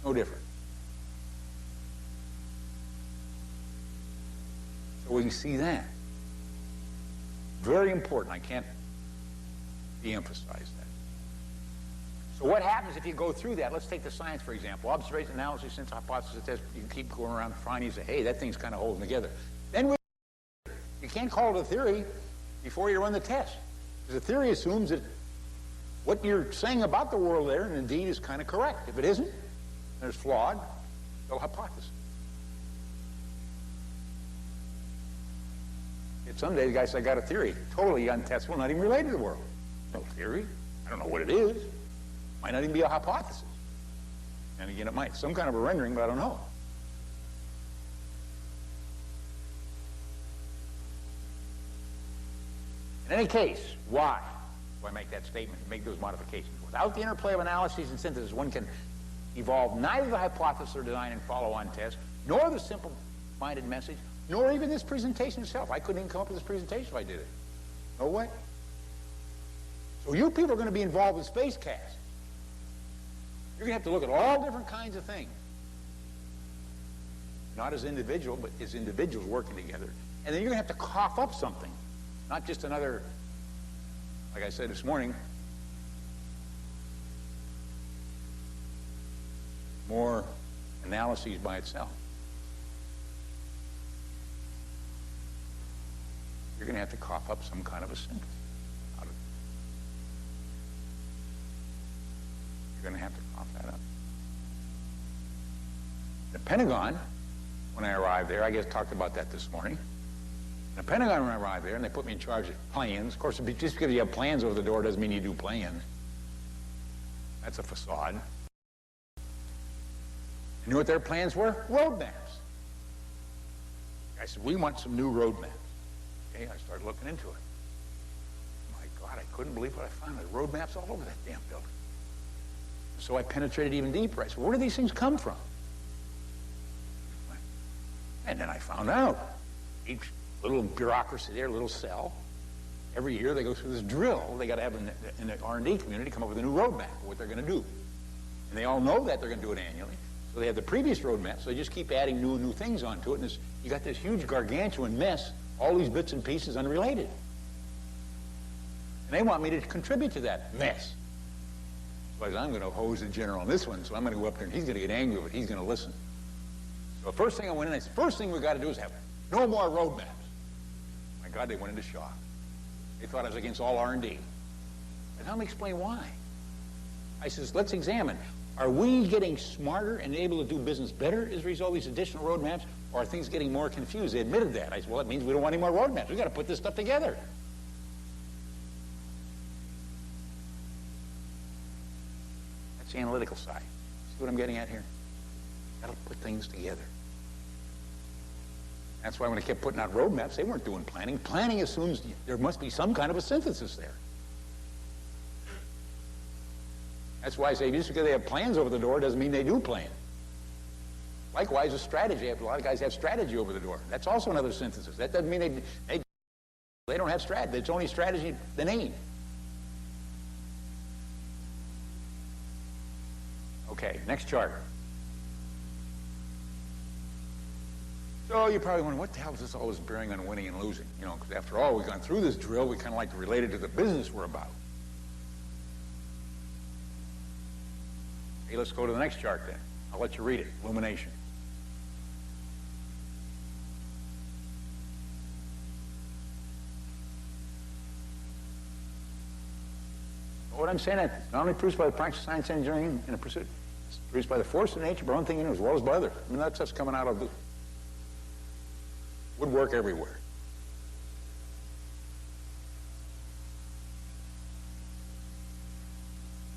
No different. So we can see that. Very important. I can't de-emphasize that. So what happens if you go through that? Let's take the science, for example. Observation, analysis, synthesis, hypothesis, test. You keep going around finding, you say, hey, that thing's kind of holding together. Then you can't call it a theory before you run the test. Because the theory assumes that what you're saying about the world there, and indeed, is kind of correct. If it isn't, then it's flawed. It's a hypothesis. Yet someday the guy said, I got a theory. Totally untestable, not even related to the world. No theory. I don't know what it is. Might not even be a hypothesis. And again, it might. Some kind of a rendering, but I don't know. In any case, why do I make that statement, make those modifications? Without the interplay of analysis and synthesis, one can evolve neither the hypothesis or design and follow-on test, nor the simple-minded message, nor even this presentation itself. I couldn't even come up with this presentation if I did it. No way. So you people are going to be involved with SpaceCast. You're going to have to look at all different kinds of things. Not as individual, but as individuals working together. And then you're going to have to cough up something. Not just another, like I said this morning, more analyses by itself. You're going to have to cough up some kind of a synthesis out of it. You're going to have to cough that up. The Pentagon, when I arrived there, I guess talked about that this morning. The Pentagon, when I arrived there, and they put me in charge of plans. Of course, just because you have plans over the door doesn't mean you do plans. That's a facade. You know what their plans were? Road maps. I said, we want some new road maps. Okay, I started looking into it. My God, I couldn't believe what I found. There were road maps all over that damn building. So I penetrated even deeper. I said, where do these things come from? And then I found out. Each little bureaucracy there, little cell, every year they go through this drill. They got to have in the R&D community come up with a new roadmap of what they're going to do. And they all know that they're going to do it annually. So they have the previous roadmap, so they just keep adding new things onto it. And you got this huge gargantuan mess, all these bits and pieces unrelated. And they want me to contribute to that mess. So I said, I'm going to hose the general on this one, so I'm going to go up there and he's going to get angry with it. He's going to listen. So the first thing I went in, I said, first thing we've got to do is have no more roadmaps. My God, they went into shock. They thought I was against all R&D. And let me explain why. I says, let's examine. Are we getting smarter and able to do business better as a result of these additional roadmaps, or are things getting more confused? They admitted that. I said, well, that means we don't want any more roadmaps. We've got to put this stuff together. That's the analytical side. See what I'm getting at here? Got to put things together. That's why when I kept putting out roadmaps, they weren't doing planning. Planning assumes there must be some kind of a synthesis there. That's why I say just because they have plans over the door doesn't mean they do plan. Likewise, with strategy. A lot of guys have strategy over the door. That's also another synthesis. That doesn't mean they don't have strategy. It's only strategy, the name. Okay, next chart. So you're probably wondering, what the hell is this always bearing on winning and losing? You know, because after all, we've gone through this drill, we kind of like to relate it to the business we're about. Okay, let's go to the next chart then. I'll let you read it. Illumination. What I'm saying is not only produced by the practice of science, engineering, and a pursuit, it's produced by the force of nature, by one thing as well as by others. I mean, that stuff's coming out of the woodwork everywhere.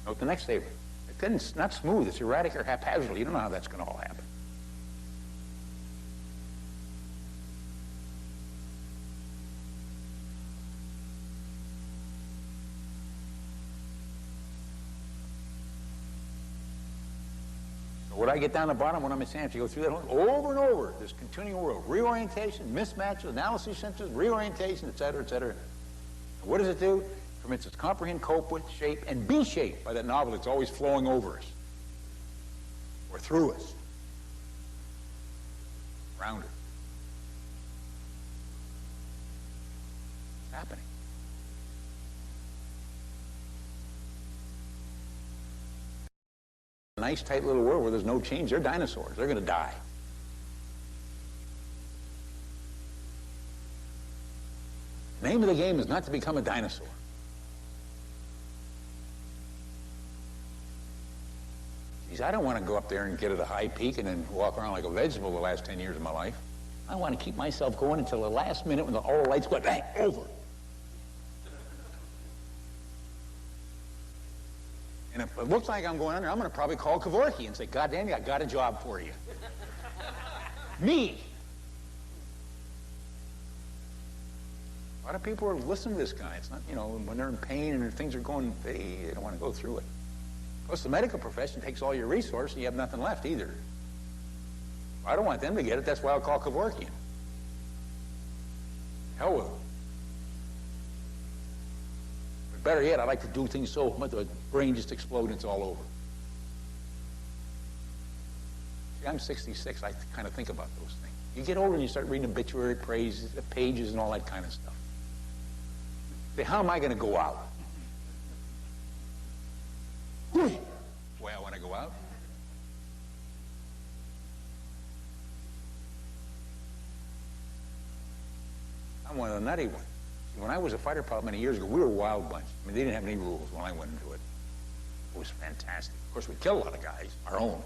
Note the next statement. It's not smooth. It's erratic or haphazardly. You don't know how that's going to all happen. What I get down the bottom when I'm in science, you go through that over and over, this continuing world, reorientation, mismatches, analysis, synthesis, reorientation, et cetera, et cetera. And what does it do? It permits us to comprehend, cope with, shape, and be shaped by that novel that's always flowing over us, or through us, around us. It's happening. A nice, tight little world where there's no change. They're dinosaurs. They're going to die. The name of the game is not to become a dinosaur. Geez, I don't want to go up there and get at a high peak and then walk around like a vegetable the last 10 years of my life. I want to keep myself going until the last minute when all the lights go bang, over. And if it looks like I'm going under, I'm going to probably call Kevorkian and say, God damn you, I got a job for you. Me. A lot of people are listening to this guy. It's not, you know, when they're in pain and things are going, they don't want to go through it. Plus, the medical profession takes all your resources and you have nothing left either. I don't want them to get it. That's why I'll call Kevorkian. Hell with them. But better yet, I like to do things so much the brain just explodes and it's all over. See, I'm 66. I kind of think about those things. You get older and you start reading obituary pages and all that kind of stuff. Say, how am I going to go out? Boy, I want to go out. I'm one of the nutty ones. When I was a fighter pilot many years ago, we were a wild bunch. I mean, they didn't have any rules when I went into it. It was fantastic. Of course, we killed a lot of guys, our own.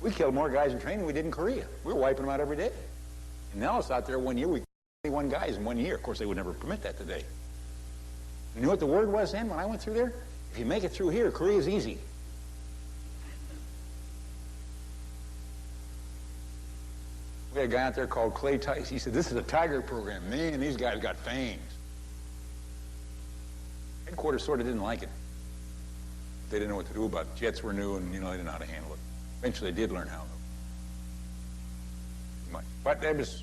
We killed more guys in training than we did in Korea. We were wiping them out every day. And now it's out there 1 year, we killed 21 guys in 1 year. Of course, they would never permit that today. You know what the word was then when I went through there? If you make it through here, Korea's easy. We had a guy out there called Clay Tice. He said, this is a Tiger program. Man, these guys got fangs. Headquarters sort of didn't like it. They didn't know what to do about it. Jets were new and, you know, they didn't know how to handle it. Eventually they did learn how to. But it was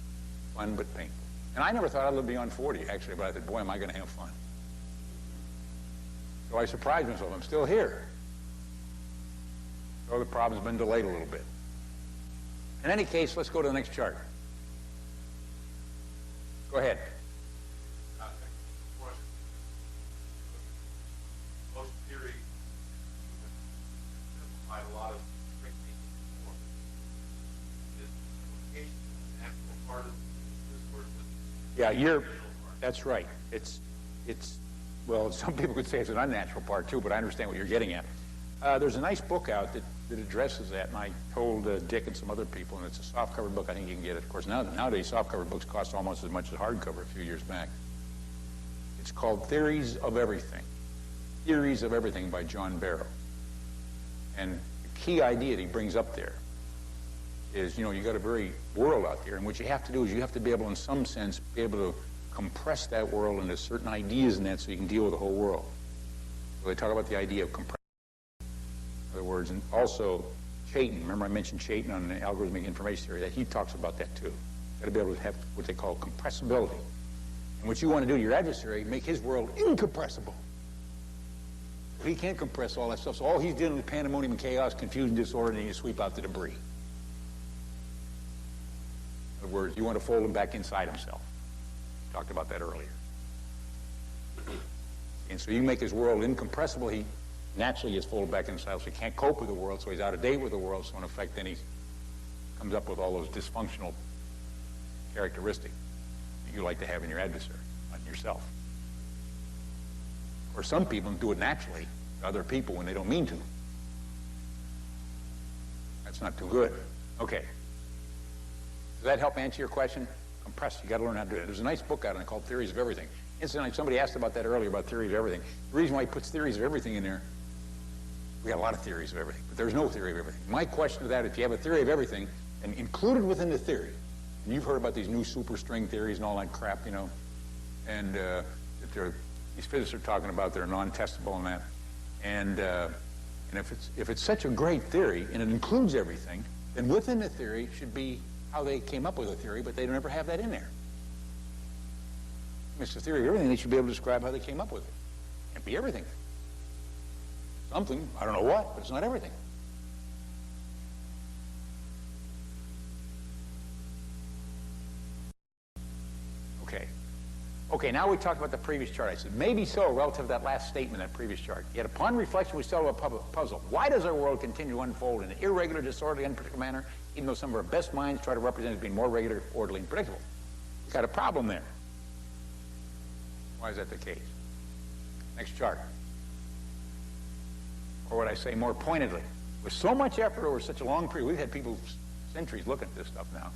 fun but painful. And I never thought I'd live beyond 40, actually, but I thought, boy, am I going to have fun. So I surprised myself. I'm still here. So the problem's been delayed a little bit. In any case, let's go to the next chart. Go ahead. Most theory simplified a lot of techniques for this natural part of this work. Yeah, that's right. It's well, some people could say it's an unnatural part too, but I understand what you're getting at. There's a nice book out that addresses that, and I told Dick and some other people, and it's a softcover book. I think you can get it. Of course, nowadays softcover books cost almost as much as hardcover a few years back. It's called Theories of Everything. Theories of Everything by John Barrow. And the key idea that he brings up there is, you know, you got a very world out there, and what you have to do is you have to be able, in some sense, be able to compress that world into certain ideas in that so you can deal with the whole world. So they talk about the idea of compression. In other words, and also Chaitin. Remember I mentioned Chaitin on the algorithmic information theory, that he talks about that too. You've got to be able to have what they call compressibility. And what you want to do to your adversary, make his world incompressible. He can't compress all that stuff, so all he's dealing with pandemonium and chaos, confusion, disorder, and you sweep out the debris. In other words, you want to fold him back inside himself. Talked about that earlier. And so you make his world incompressible, he naturally gets folded back inside, so he can't cope with the world, so he's out of date with the world, so in effect then he comes up with all those dysfunctional characteristics that you like to have in your adversary, not in yourself. Or some people do it naturally to other people when they don't mean to. That's not too good. Okay. Does that help answer your question? Compress. You got to learn how to do it. There's a nice book out on it called Theories of Everything. Incidentally, somebody asked about that earlier, about theories of everything. The reason why he puts theories of everything in there, we got a lot of theories of everything, but there's no theory of everything. My question to that, if you have a theory of everything, and included within the theory, and you've heard about these new superstring theories and all that crap, you know, and that these physicists are talking about they're non-testable and that, And if it's such a great theory and it includes everything, then within the theory should be how they came up with a theory, but they don't ever have that in there. If it's the theory of everything, they should be able to describe how they came up with it. It can't be everything. Something, I don't know what, but it's not everything. Okay, now we talked about the previous chart. I said, maybe so, relative to that last statement in that previous chart. Yet upon reflection, we solve a puzzle. Why does our world continue to unfold in an irregular, disorderly, unpredictable manner, even though some of our best minds try to represent it as being more regular, orderly, and predictable? We've got a problem there. Why is that the case? Next chart. Or what I say more pointedly, with so much effort over such a long period, we've had people centuries looking at this stuff now.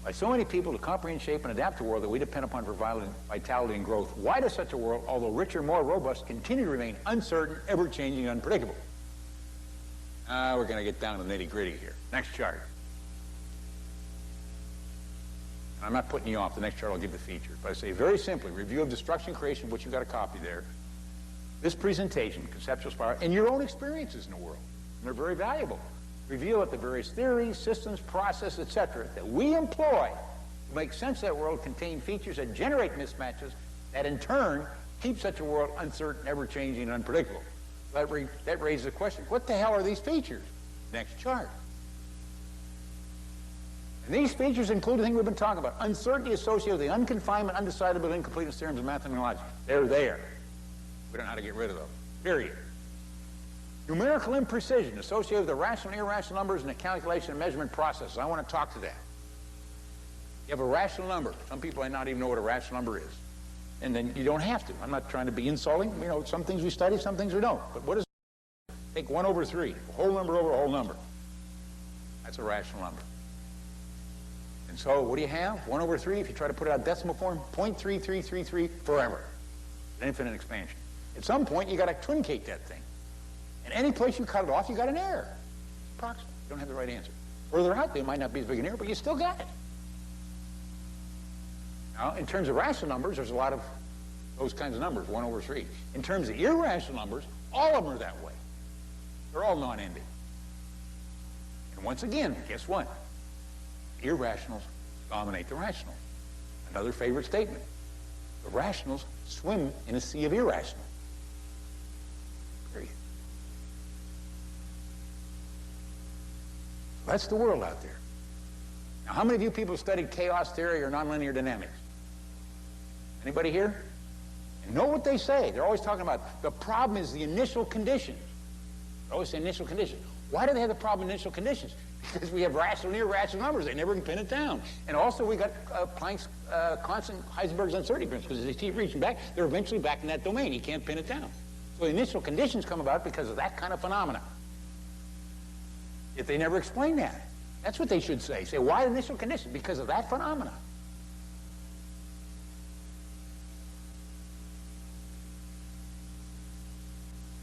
By so many people to comprehend, shape, and adapt to a world that we depend upon for vitality and growth, why does such a world, although richer, more robust, continue to remain uncertain, ever-changing, and unpredictable? We're going to get down to the nitty-gritty here. Next chart. And I'm not putting you off. The next chart I'll give the features. But I say very simply, review of destruction, creation, which you've got a copy there. This presentation, conceptual spiral, and your own experiences in the world. And they're very valuable. Reveal that the various theories, systems, processes, etc., that we employ to make sense of that world contain features that generate mismatches that in turn keep such a world uncertain, ever-changing, and unpredictable. That raises the question, what the hell are these features? Next chart. And these features include the thing we've been talking about, uncertainty associated with the unconfinement, undecidability, incompleteness theorems of mathematical logic. They're there. We don't know how to get rid of those. Period. Numerical imprecision associated with the rational and irrational numbers in the calculation and measurement processes. I want to talk to that. You have a rational number. Some people might not even know what a rational number is. And then you don't have to. I'm not trying to be insulting. You know, some things we study, some things we don't. But what is it? Take 1 over 3, a whole number over a whole number. That's a rational number. And so what do you have? 1 over 3, if you try to put it out decimal form, 0.3333 forever. An infinite expansion. At some point, you got to truncate that thing. And any place you cut it off, you got an error. Approximately. You don't have the right answer. Further out, there might not be as big an error, but you still got it. Now, in terms of rational numbers, there's a lot of those kinds of numbers, 1 over 3. In terms of irrational numbers, all of them are that way. They're all non-ending. And once again, guess what? Irrationals dominate the rational. Another favorite statement. The rationals swim in a sea of irrational. Period. That's the world out there. Now, how many of you people studied chaos theory or nonlinear dynamics? Anybody here? And know what they say. They're always talking about the problem is the initial conditions. They always say initial conditions. Why do they have the problem initial conditions? Because we have rational and irrational numbers. They never can pin it down. And also we got Planck's constant Heisenberg's uncertainty principle. Because as they keep reaching back, they're eventually back in that domain. You can't pin it down. So the initial conditions come about because of that kind of phenomena. If they never explain that. That's what they should say. Say, why initial conditions? Because of that phenomena.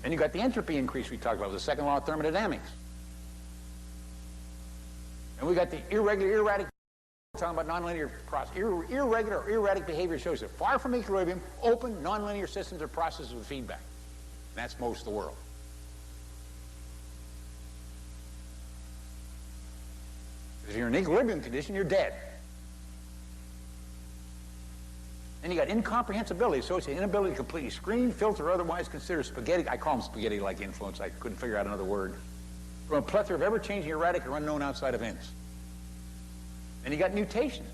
Then you got the entropy increase we talked about, the second law of thermodynamics. And we got the irregular, erratic, we're talking about nonlinear process. Irregular or erratic behavior shows that far from equilibrium, open, nonlinear systems or processes with feedback. And that's most of the world. If you're in an equilibrium condition, you're dead. Then you got incomprehensibility associated inability to completely screen, filter, or otherwise consider spaghetti. I call them spaghetti-like influence. I couldn't figure out another word. From a plethora of ever-changing, erratic, or unknown outside events. Then you got mutations,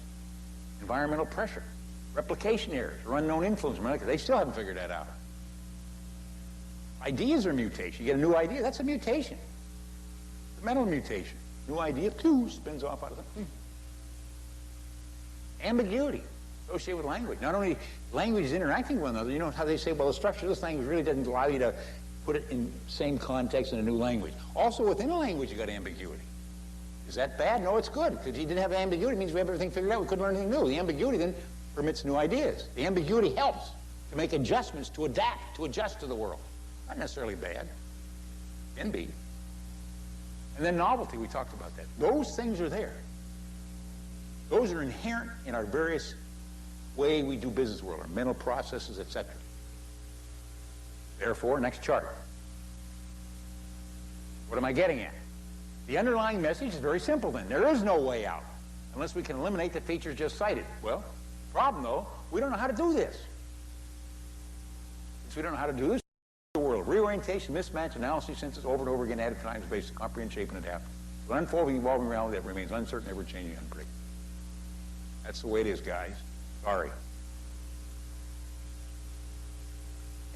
environmental pressure, replication errors, or unknown influence. They still haven't figured that out. Ideas are mutation. You get a new idea, that's a mutation. It's a mental mutation. New idea, too, spins off out of that. Ambiguity associated with language. Not only language is interacting with one another, you know how they say, well, the structure of this language really doesn't allow you to put it in the same context in a new language. Also, within a language, you got ambiguity. Is that bad? No, it's good. Because you didn't have ambiguity, it means we have everything figured out. We couldn't learn anything new. The ambiguity then permits new ideas. The ambiguity helps to make adjustments, to adapt, to adjust to the world. Not necessarily bad. Can be. And then novelty, we talked about that. Those things are there. Those are inherent in our various way we do business world, our mental processes, etc. Therefore, next chart. What am I getting at? The underlying message is very simple then. There is no way out unless we can eliminate the features just cited. Well, problem though, we don't know how to do this. Since we don't know how to do this, the world, reorientation, mismatch, analysis, synthesis, over and over again, added times, based, comprehend, shape, and adapt. An unfolding, evolving reality that remains uncertain, ever-changing, unpredictable. That's the way it is, guys. Sorry.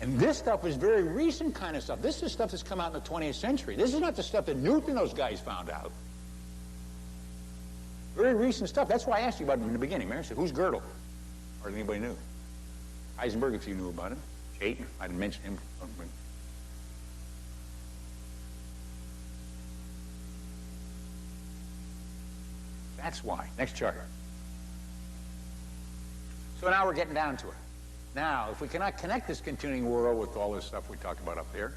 And this stuff is very recent kind of stuff. This is stuff that's come out in the 20th century. This is not the stuff that Newton and those guys found out. Very recent stuff. That's why I asked you about it in the beginning. Mary said, who's Gödel? Hardly anybody knew. Heisenberg, if you knew about him. Chayton, I didn't mention him. That's why. Next chart. So now we're getting down to it. Now, if we cannot connect this continuing world with all this stuff we talked about up there,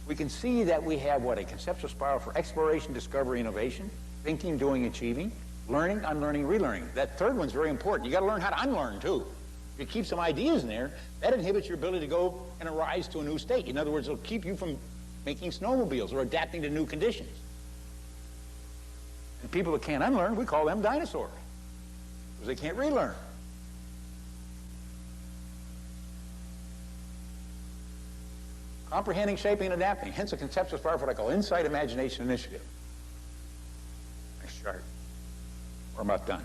we can see that we have, what, a conceptual spiral for exploration, discovery, innovation, thinking, doing, achieving, learning, unlearning, relearning. That third one's very important. You got to learn how to unlearn, too. If you keep some ideas in there, that inhibits your ability to go and arise to a new state. In other words, it'll keep you from making snowmobiles or adapting to new conditions. And people that can't unlearn, we call them dinosaurs, because they can't relearn. Comprehending, shaping, and adapting. Hence a conceptual spiral for what I call insight, imagination, initiative. Next chart. We're about done.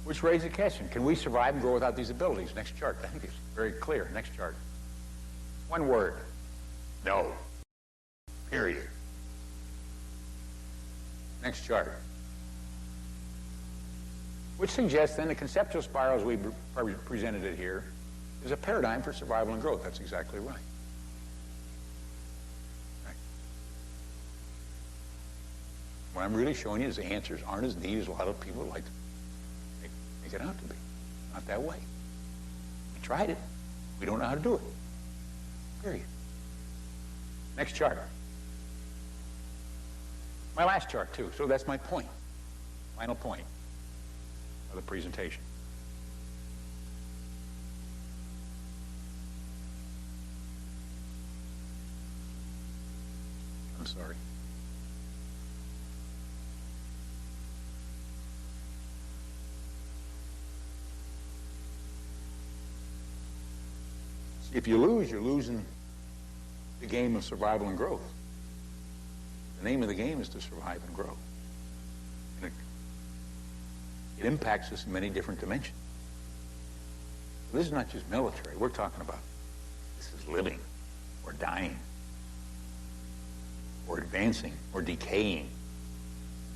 Which raises the question, can we survive and grow without these abilities? Next chart. I think it's very clear. Next chart. One word. No. Period. Next chart. Which suggests then the conceptual spiral as we presented it here is a paradigm for survival and growth. That's exactly right. What I'm really showing you is the answers aren't as neat as a lot of people would like to make it out to be. Not that way. We tried it. We don't know how to do it. Period. Next chart. My last chart, too. So that's my point. Final point of the presentation. I'm sorry. If you lose, you're losing the game of survival and growth. The name of the game is to survive and grow. And it impacts us in many different dimensions. This is not just military. We're talking about this is living or dying or advancing or decaying.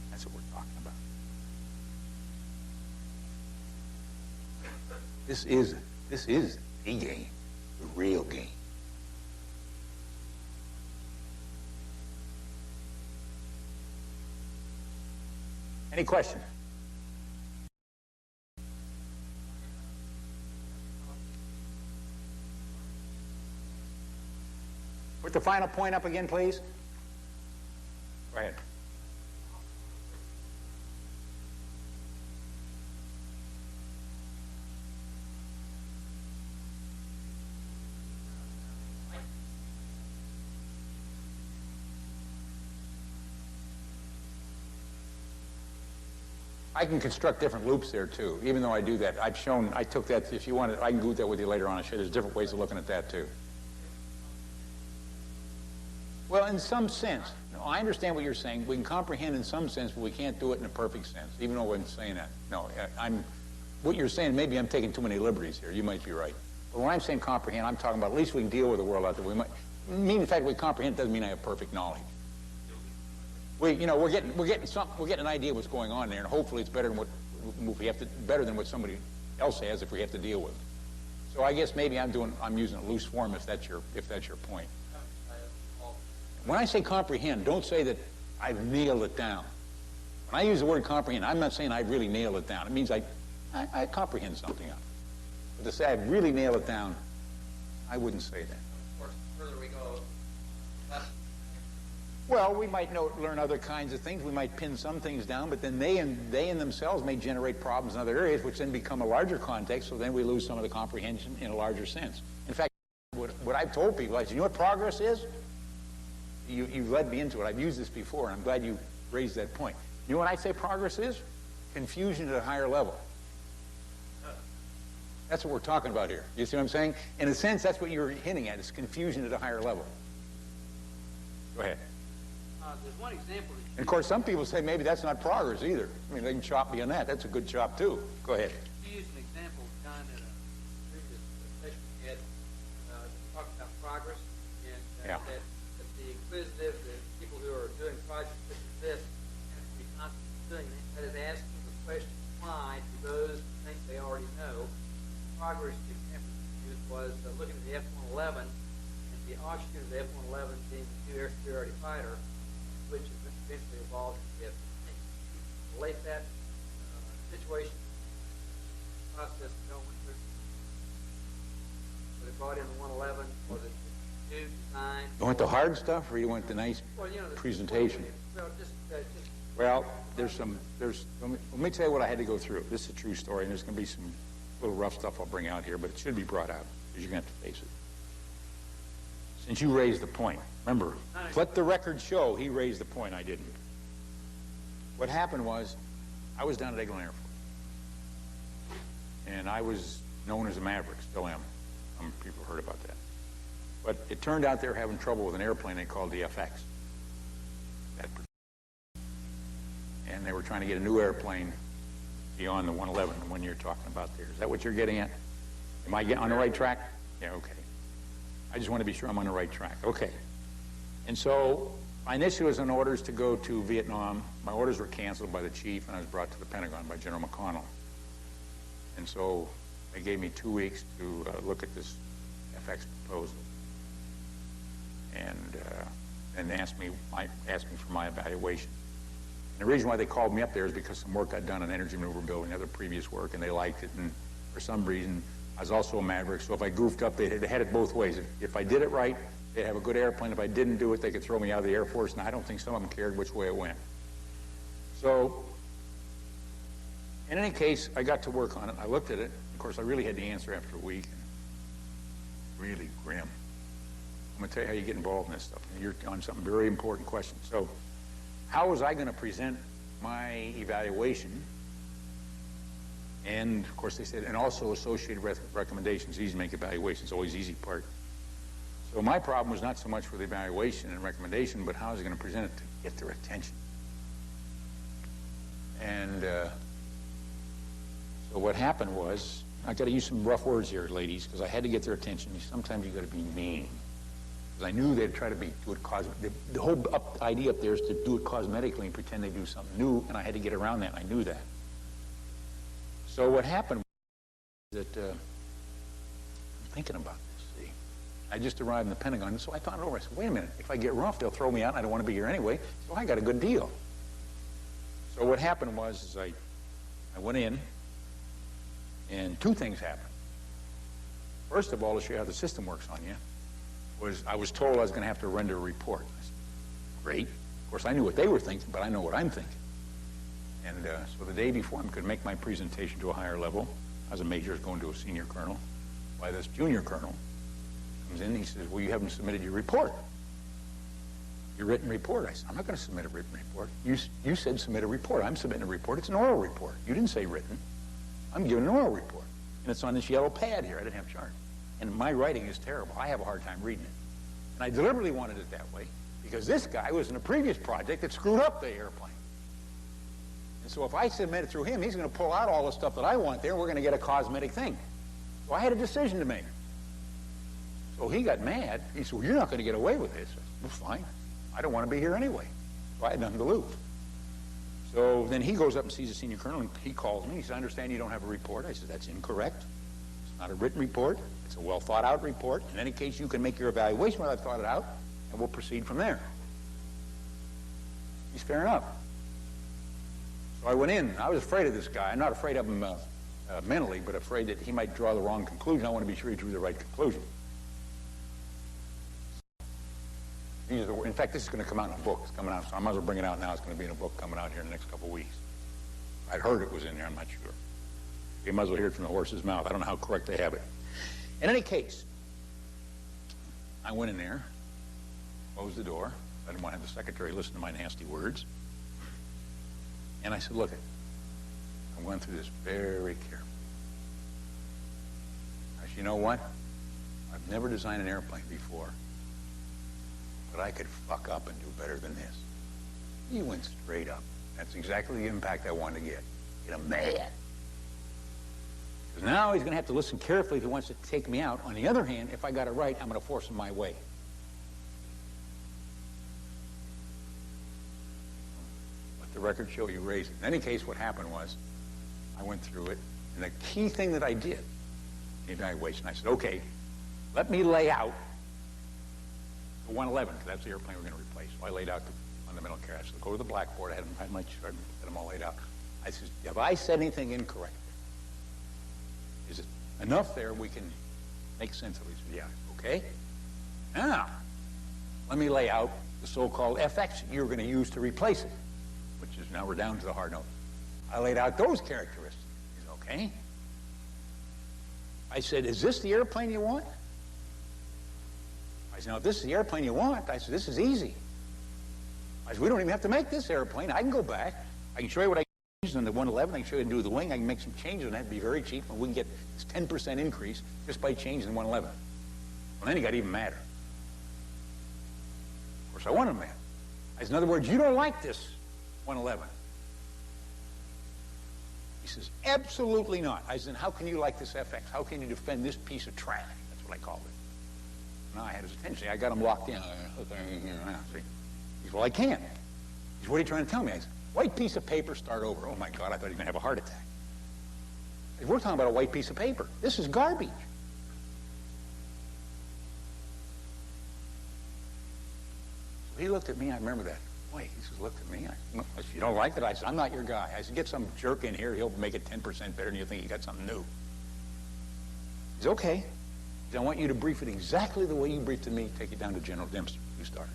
That's what we're talking about. This is the game, the real game. Any questions? Put the final point up again, please. Go ahead. I can construct different loops there too, even though I do that. I took that, if you want it, I can go that with you later on. I show there's different ways of looking at that too. Well, in some sense, no, I understand what you're saying. We can comprehend in some sense, but we can't do it in a perfect sense, even though I'm saying that. No, what you're saying, maybe I'm taking too many liberties here. You might be right. But when I'm saying comprehend, I'm talking about at least we can deal with the world out there. The fact we comprehend doesn't mean I have perfect knowledge. We're getting an idea of what's going on there, and hopefully it's better than what somebody else has if we have to deal with it. So I guess maybe I'm using a loose form if that's your point. When I say comprehend, don't say that I've nailed it down. When I use the word comprehend, I'm not saying I really nailed it down. It means I comprehend something of it. But to say I really nailed it down, I wouldn't say that. Of course, the further we go, less. Well, we might learn other kinds of things. We might pin some things down, but then they in themselves may generate problems in other areas, which then become a larger context, so then we lose some of the comprehension in a larger sense. In fact, what I've told people. I said, you know what progress is? You've led me into it. I've used this before, and I'm glad you raised that point. You know what I say progress is? Confusion at a higher level. That's what we're talking about here. You see what I'm saying? In a sense, that's what you're hinting at, is confusion at a higher level. Go ahead. There's one example. And of course, some people say maybe that's not progress either. I mean, they can chop me on that. That's a good chop, too. Go ahead. You used an example, John, in a previous session we had, talked about progress, and Yeah. that the inquisitive, the people who are doing projects such as this, have to be constantly doing that. That is asking the question why to those who think they already know. Progress, the example you used was looking at the F-111, and the offshoot of the F-111 being the new air superiority fighter, which eventually evolved into the F-15. Relate that situation, process going through. So they brought in the 111, was it the new design? You want the hard stuff, or you want the nice Well, you know, the presentation? Well, just Well, let me tell you what I had to go through. This is a true story, and there's going to be some little rough stuff I'll bring out here, but it should be brought out, because you're going to have to face it. Since you raised the point, remember, let the record show he raised the point, I didn't. What happened was, I was down at Eglin Air Force, and I was known as a Maverick, still am. Some people heard about that. But it turned out they were having trouble with an airplane they called the FX. And they were trying to get a new airplane beyond the 111, the one you're talking about there. Is that what you're getting at? Am I on the right track? Yeah, okay. I just want to be sure I'm on the right track. Okay. And so my initial was on orders to go to Vietnam. My orders were canceled by the chief, and I was brought to the Pentagon by General McConnell. And so they gave me 2 weeks to look at this FX proposal, and asked me for my evaluation. And the reason why they called me up there is because some work I'd done on energy maneuverability, other previous work, and they liked it. And for some reason, I was also a Maverick, so if I goofed up, they had it both ways. If I did it right, they'd have a good airplane. If I didn't do it, they could throw me out of the Air Force, and I don't think some of them cared which way it went. So, in any case, I got to work on it. I looked at it. Of course, I really had the answer after a week. Really grim. I'm going to tell you how you get involved in this stuff. You're on something very important question. So, how was I going to present my evaluation? And, of course, they said, and also associated recommendations. Easy to make evaluations, always easy part. So my problem was not so much with the evaluation and recommendation, but how I was going to present it to get their attention. And so what happened was, I got to use some rough words here, ladies, because I had to get their attention. Sometimes you got to be mean. Because I knew they'd try to do it the whole idea up there is to do it cosmetically and pretend they do something new, and I had to get around that, and I knew that. So what happened was that I'm thinking about this, see. I just arrived in the Pentagon, and so I thought it over. I said, wait a minute, if I get rough, they'll throw me out, and I don't want to be here anyway, so I got a good deal. So what happened was is I went in, and two things happened. First of all, to show you how the system works on you, I was told I was going to have to render a report. I said, great. Of course, I knew what they were thinking, but I know what I'm thinking. And so the day before I could make my presentation to a higher level, I was a major going to a senior colonel. Why this junior colonel comes in, he says, well, you haven't submitted your report. Your written report. I said, I'm not going to submit a written report. You said submit a report. I'm submitting a report. It's an oral report. You didn't say written. I'm giving an oral report. And it's on this yellow pad here. I didn't have chart. And my writing is terrible. I have a hard time reading it. And I deliberately wanted it that way because this guy was in a previous project that screwed up the airplane. And so if I submit it through him, he's going to pull out all the stuff that I want there, and we're going to get a cosmetic thing. So I had a decision to make. So he got mad. He said, well, you're not going to get away with this. I said, well, fine. I don't want to be here anyway. So I had nothing to lose. So then he goes up and sees the senior colonel, and he calls me. He says, I understand you don't have a report. I said, that's incorrect. It's not a written report. It's a well-thought-out report. In any case, you can make your evaluation when I've thought it out, and we'll proceed from there. He's fair enough. So I went in. I was afraid of this guy. I'm not afraid of him mentally, but afraid that he might draw the wrong conclusion. I want to be sure he drew the right conclusion. In fact, this is going to come out in a book. It's coming out, so I might as well bring it out now. It's going to be in a book coming out here in the next couple of weeks. I'd heard it was in there. I'm not sure. You might as well hear it from the horse's mouth. I don't know how correct they have it. In any case, I went in there, closed the door. I didn't want to have the secretary listen to my nasty words. And I said, look, I'm going through this very carefully. I said, you know what? I've never designed an airplane before, but I could fuck up and do better than this. He went straight up. That's exactly the impact I wanted to get. Get him mad. Because now he's going to have to listen carefully if he wants to take me out. On the other hand, if I got it right, I'm going to force him my way. Let the record show you raised it. In any case, what happened was, I went through it, and the key thing that I did, the evaluation, I said, okay, let me lay out the 111, because that's the airplane we're going to replace. So I laid out the fundamental care. I said, go to the blackboard. I had my chart, had them all laid out. I said, have I said anything incorrect? Is it enough there we can make sense of it? He said, yeah. Okay. Now, let me lay out the so-called FX you're going to use to replace it, which is now we're down to the hard note. I laid out those characteristics. He said, okay. I said, is this the airplane you want? I said, no, if this is the airplane you want, I said, this is easy. I said, we don't even have to make this airplane. I can go back. I can show you what I changed on the 111. I can show you how to do the wing. I can make some changes on that. It'd be very cheap, and we can get this 10% increase just by changing the 111. Well, then he got even madder. Of course, I wanted him mad. I said, in other words, you don't like this 111. He says, absolutely not. I said, how can you like this FX? How can you defend this piece of trash? That's what I called it. Now I had his attention. I got him locked in. See? He said, well, I can't. He said, what are you trying to tell me? I said, white piece of paper, start over. Oh, my God, I thought he was going to have a heart attack. I said, we're talking about a white piece of paper. This is garbage. So he looked at me. I remember that. Wait, he says, looked at me. I said, if you don't like it, I said, I'm not your guy. I said, get some jerk in here. He'll make it 10% better than you think you got something new. He said, okay. I want you to brief it exactly the way you briefed it to me. Take it down to General Dempster. You started.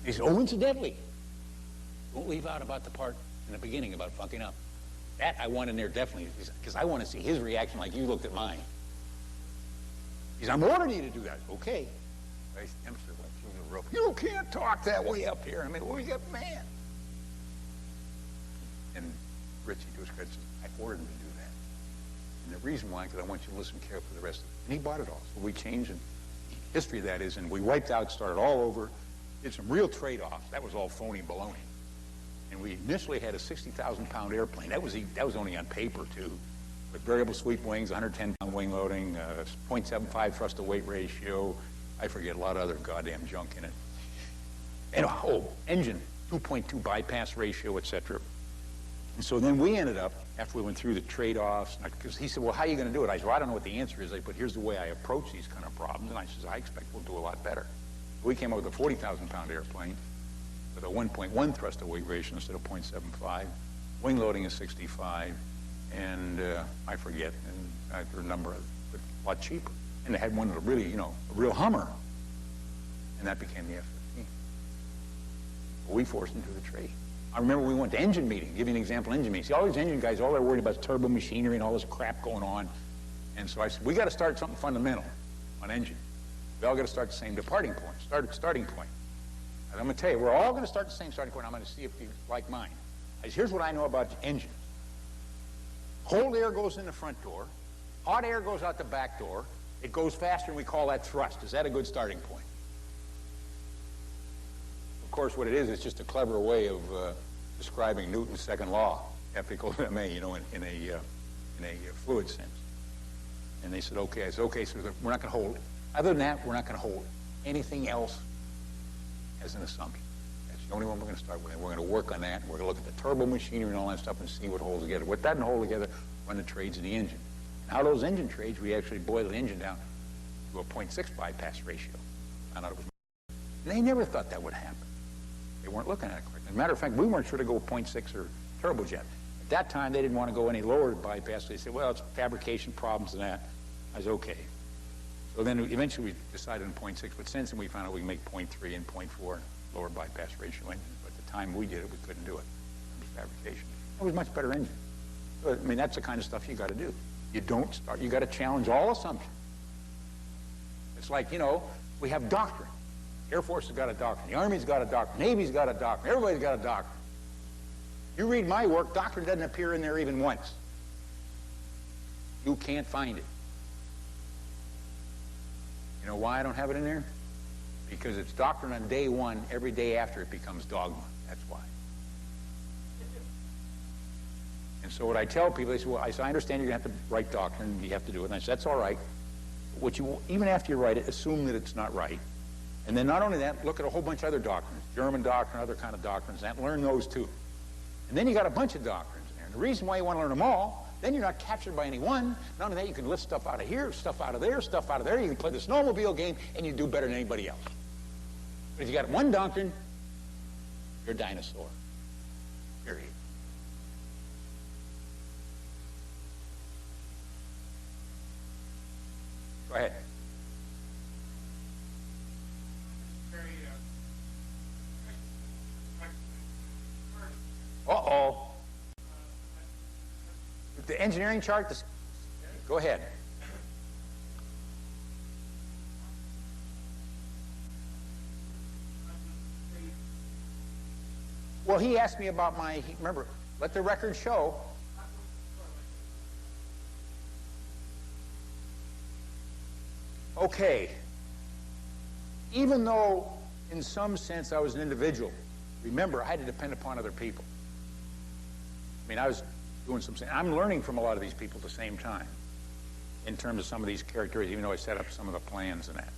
He said, oh, incidentally, don't leave out about the part in the beginning about fucking up. That I want in there definitely, because I want to see his reaction like you looked at mine. He said, I'm ordering you to do that. Okay. Dempster went through the roof. You can't talk that way up here. I mean, we got man. And Richie, to his credit, said, I ordered him to do that. And the reason why, because I want you to listen carefully to the rest of it. And he bought it all. So we changed, and the history of that is, and we wiped out, started all over, did some real trade-offs. That was all phony baloney. And we initially had a 60,000-pound airplane. That was only on paper, too, with variable sweep wings, 110-pound wing loading, 0.75 thrust-to-weight ratio. I forget a lot of other goddamn junk in it. And a whole engine, 2.2 bypass ratio, etc. And so then we ended up, after we went through the trade-offs, because he said, well, how are you going to do it? I said, well, I don't know what the answer is, but here's the way I approach these kind of problems. And I said, I expect we'll do a lot better. We came up with a 40,000-pound airplane with a 1.1 thrust-to-weight ratio instead of 0.75. Wing loading is 65, and I forget, and a number of it, but a lot cheaper. And they had one that really, a real Hummer, and that became the F-15. But we forced them to the trade. I remember we went to engine meeting, give you an example, engine meeting. See, all these engine guys, all they're worried about is turbo machinery and all this crap going on. And so I said, we got to start something fundamental on engine. We all got to start the same departing point, starting point. And I'm going to tell you, we're all going to start the same starting point. I'm going to see if you like mine. I said, here's what I know about engines. Cold air goes in the front door. Hot air goes out the back door. It goes faster, and we call that thrust. Is that a good starting point? Of course, what it is, it's just a clever way of describing Newton's second law, F equals ma, in a fluid sense. And they said, okay. I said, okay, so we're not going to hold it. Other than that, we're not going to hold anything else as an assumption. That's the only one we're going to start with. And we're going to work on that. We're going to look at the turbo machinery and all that stuff and see what holds together. What doesn't hold together, run the trades of the engine. Now those engine trades, we actually boiled the engine down to a 0.6 bypass ratio. Found out it was. And they never thought that would happen. They weren't looking at it correctly. As a matter of fact, we weren't sure to go 0.6 or turbojet. At that time, they didn't want to go any lower bypass. They said, well, it's fabrication problems and that. I was okay. So then eventually we decided on 0.6, but since then we found out we can make 0.3 and 0.4 lower bypass ratio engines. But at the time we did it, we couldn't do it. It was fabrication. It was a much better engine. So, I mean, that's the kind of stuff you got to do. You don't start. You got to challenge all assumptions. It's like, you know, we have doctrine. Air Force has got a doctrine. The Army's got a doctrine. Navy's got a doctrine. Everybody's got a doctrine. You read my work, doctrine doesn't appear in there even once. You can't find it. You know why I don't have it in there? Because it's doctrine on day one. Every day after it becomes dogma. That's why. And so what I tell people, they say, well, I understand you're going to have to write doctrine. You have to do it. And I say, that's all right. What you, even after you write it, assume that it's not right. And then not only that, look at a whole bunch of other doctrines, German doctrine, other kind of doctrines, and learn those too. And then you got a bunch of doctrines in there. And the reason why you want to learn them all, then you're not captured by any one. Not only that, you can lift stuff out of here, stuff out of there, stuff out of there. You can play the snowmobile game, and you do better than anybody else. But if you got one doctrine, you're a dinosaur. Period. Go ahead. Uh-oh. The engineering chart, go ahead. Well, he asked me about remember, let the record show. Okay. Even though, in some sense, I was an individual, remember, I had to depend upon other people. I mean, I was doing I'm learning from a lot of these people at the same time in terms of some of these characteristics, even though I set up some of the plans and that.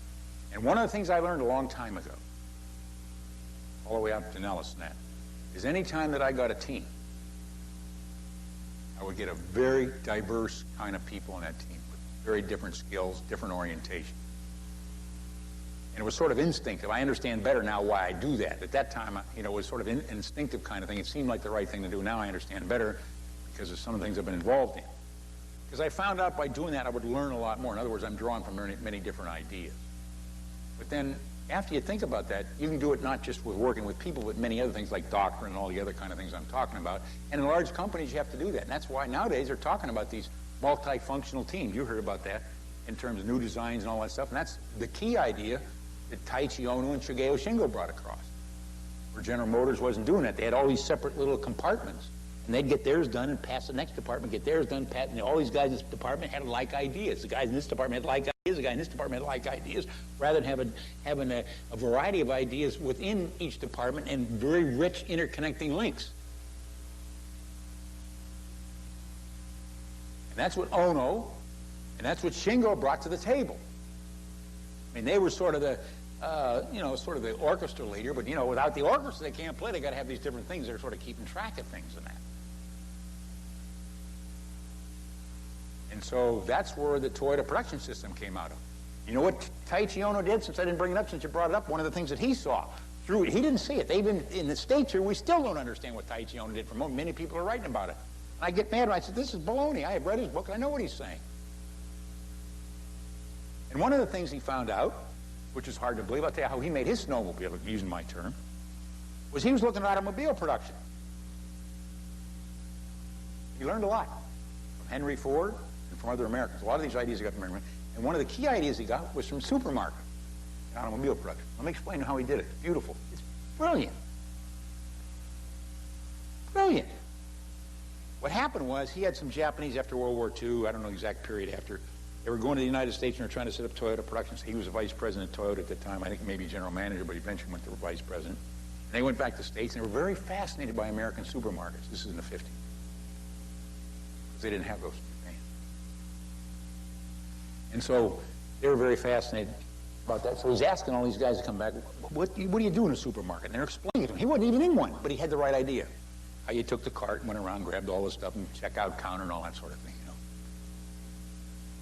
And one of the things I learned a long time ago, all the way up to Nellis and that, is any time that I got a team, I would get a very diverse kind of people on that team with very different skills, different orientation. And it was sort of instinctive. I understand better now why I do that. At that time, you know, it was sort of an instinctive kind of thing. It seemed like the right thing to do. Now I understand better because of some of the things I've been involved in. Because I found out by doing that I would learn a lot more. In other words, I'm drawing from many different ideas. But then after you think about that, you can do it not just with working with people, but many other things like doctrine and all the other kind of things I'm talking about. And in large companies, you have to do that. And that's why nowadays they're talking about these multifunctional teams. You heard about that in terms of new designs and all that stuff. And that's the key idea that Taiichi Ohno and Shigeo Shingo brought across. Where General Motors wasn't doing that. They had all these separate little compartments. And they'd get theirs done and pass the next department, get theirs done, pass, and all these guys in this department had like ideas. The guys in this department had like ideas, the guy in this department had like ideas, rather than having a variety of ideas within each department and very rich interconnecting links. And that's what Ohno and that's what Shingo brought to the table. I mean, they were sort of the, sort of the orchestra leader, but, you know, without the orchestra, they can't play. They got to have these different things. They're sort of keeping track of things and that. And so that's where the Toyota production system came out of. You know what Taiichi Ohno did, since I didn't bring it up, since you brought it up, one of the things that he saw, he didn't see it. Even in the States here, we still don't understand what Taiichi Ohno did. Many people are writing about it. And I get mad when I said, this is baloney. I have read his book, and I know what he's saying. And one of the things he found out, which is hard to believe, I'll tell you how he made his snowmobile, using my term, was he was looking at automobile production. He learned a lot from Henry Ford and from other Americans. A lot of these ideas he got from Americans. And one of the key ideas he got was from supermarket and automobile production. Let me explain how he did it. It's beautiful. It's brilliant. Brilliant. What happened was he had some Japanese after World War II, I don't know the exact period after. They were going to the United States and they were trying to set up Toyota production. So he was a vice president of Toyota at the time. I think maybe general manager, but he eventually went to vice president. And they went back to the States and they were very fascinated by American supermarkets. This is in the 50s. Because they didn't have those in Japan. And so they were very fascinated about that. So he's asking all these guys to come back, what do you do in a supermarket? And they're explaining to him. He wasn't even in one, but he had the right idea. How you took the cart and went around, grabbed all the stuff and checkout counter and all that sort of thing, you know.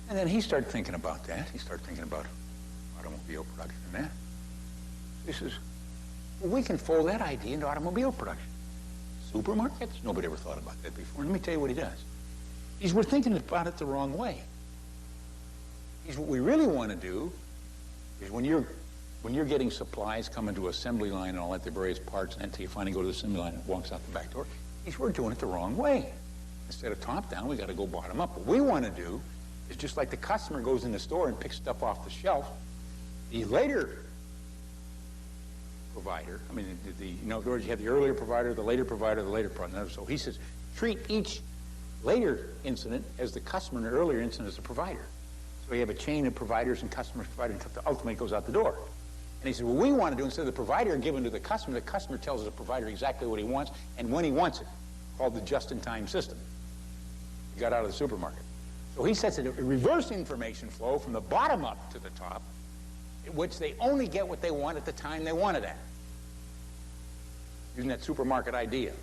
And then he started thinking about that. He started thinking about automobile production and that. He says, well, we can fold that idea into automobile production. Supermarkets? Nobody ever thought about that before. Let me tell you what he does. We're thinking about it the wrong way. What we really want to do is when you're getting supplies coming to assembly line and all that, the various parts, and until you finally go to the assembly line and it walks out the back door, we're doing it the wrong way. Instead of top down, we got to go bottom up. What we want to do is just like the customer goes in the store and picks stuff off the shelf, The later provider, I mean, in other words, you have the earlier provider, the later provider, the later provider. So he says, treat each later incident as the customer and the earlier incident as the provider. So you have a chain of providers and customers, providers, and ultimately it goes out the door. And he said, what we want to do, instead of the provider giving to the customer tells the provider exactly what he wants and when he wants it, called the just-in-time system. He got out of the supermarket. So he sets a reverse information flow from the bottom up to the top, in which they only get what they want at the time they want it at. Using that supermarket idea.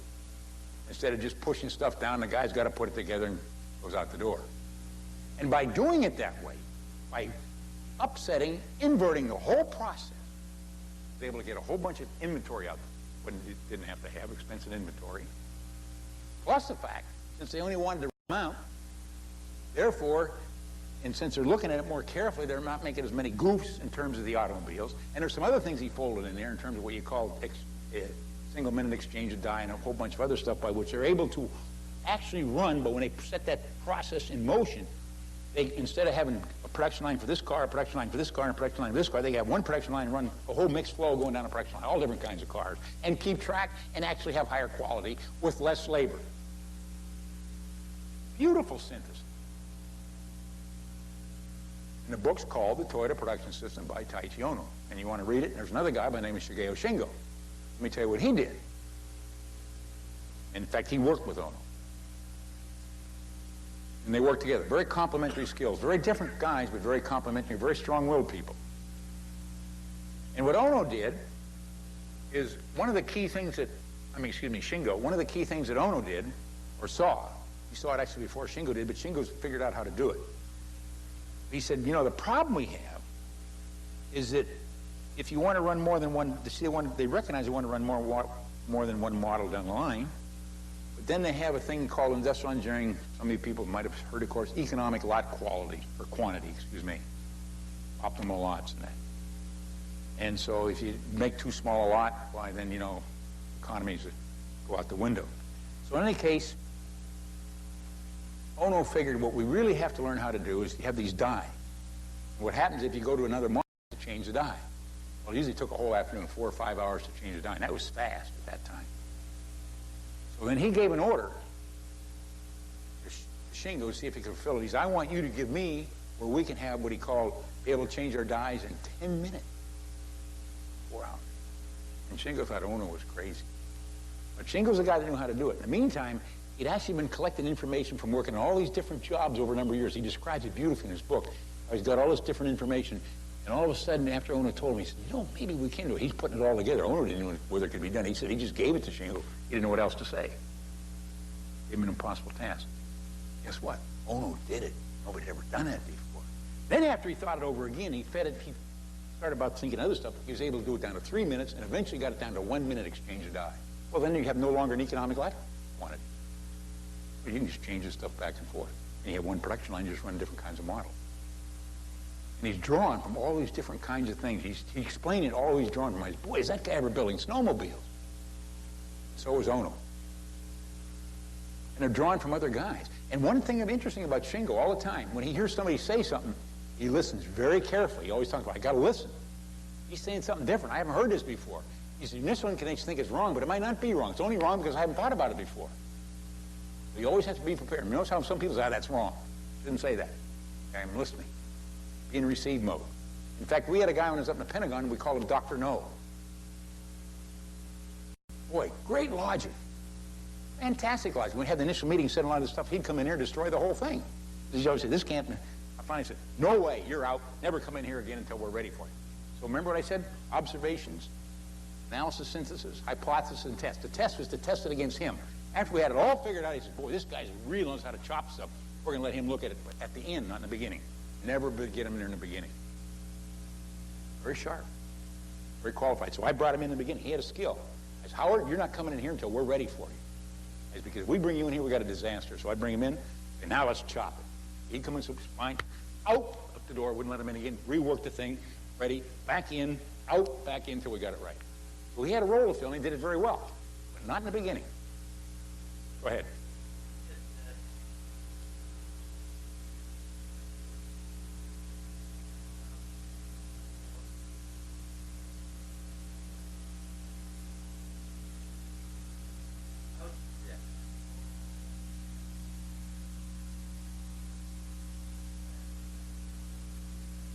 Instead of just pushing stuff down, the guy's got to put it together and goes out the door. And by doing it that way, by upsetting, inverting the whole process, was able to get a whole bunch of inventory out when it didn't have to have expensive inventory. Plus the fact, since they only wanted to amount, therefore, and since they're looking at it more carefully, they're not making as many goofs in terms of the automobiles. And there's some other things he folded in there in terms of what you call single-minute exchange of die and a whole bunch of other stuff by which they're able to actually run, but when they set that process in motion, they, instead of having a production line for this car, a production line for this car, and a production line for this car, they have one production line and run a whole mixed flow going down a production line, all different kinds of cars, and keep track and actually have higher quality with less labor. Beautiful synthesis. And the book's called The Toyota Production System by Taiichi Ohno. And you want to read it? And there's another guy by the name of Shigeo Shingo. Let me tell you what he did. In fact, he worked with Ohno. And they worked together. Very complementary skills. Very different guys, but very complementary, very strong-willed people. And what Ohno did is one of the key things that, Shingo, one of the key things that Ohno did, or saw, he saw it actually before Shingo did, but Shingo's figured out how to do it. He said, you know, the problem we have is that if you want to run more than one, they recognize they want to run more than one model down the line, but then they have a thing called industrial engineering. Some of you people might have heard, of course, economic lot quality, or quantity, optimal lots and that. And so if you make too small a lot, why then, you know, economies go out the window. So in any case, Ohno figured what we really have to learn how to do is have these die. And what happens if you go to another model to change the die? Well, it usually took a whole afternoon, 4 or 5 hours to change the die, and that was fast at that time. So then he gave an order to Shingo to see if he could fulfill it. He said, I want you to give me where we can have what he called be able to change our dies in 10 minutes. 4 hours. And Shingo thought Ohno was crazy. But Shingo's the guy that knew how to do it. In the meantime, he'd actually been collecting information from working on all these different jobs over a number of years. He describes it beautifully in his book. He's got all this different information. And all of a sudden, after Ohno told him, he said, you know, maybe we can do it. He's putting it all together. Ohno didn't know whether it could be done. He said he just gave it to Shingo. He didn't know what else to say. Gave him an impossible task. Guess what? Ohno did it. Nobody had ever done that before. Then after he thought it over again, he started about thinking other stuff. He was able to do it down to 3 minutes and eventually got it down to 1 minute exchange of die. Well, then you have no longer an economic life quantity. You can just change this stuff back and forth. And you have one production line, just run different kinds of models. And he's drawn from all these different kinds of things. He's explaining all he's drawn from. He says, boy, is that guy ever building snowmobiles? So was Ohno. And they're drawn from other guys. And one thing interesting about Shingo all the time, when he hears somebody say something, he listens very carefully. He always talks about, I got to listen. He's saying something different. I haven't heard this before. He said, this one can think it's wrong, but it might not be wrong. It's only wrong because I haven't thought about it before. You always have to be prepared. Notice how some people say, that's wrong. Didn't say that. Okay, I'm listening. Be in receive mode. In fact, we had a guy when he was up in the Pentagon, and we called him Dr. No. Boy, great logic. Fantastic logic. When we had the initial meeting, said a lot of this stuff, he'd come in here and destroy the whole thing. He always said, this can't. I finally said, no way, you're out. Never come in here again until we're ready for you. So remember what I said? Observations, analysis, synthesis, hypothesis, and test. The test was to test it against him. After we had it all figured out, he said, boy, this guy really knows how to chop stuff. We're going to let him look at it at the end, not in the beginning. Never get him in there in the beginning. Very sharp. Very qualified. So I brought him in the beginning. He had a skill. I said, Howard, you're not coming in here until we're ready for you. I said, because if we bring you in here, we got a disaster. So I bring him in, and now let's chop it. He'd come in, so fine, out the door, wouldn't let him in again, rework the thing, ready, back in, out, back in, until we got it right. So he had a role to fill, and he did it very well, but not in the beginning. Go ahead.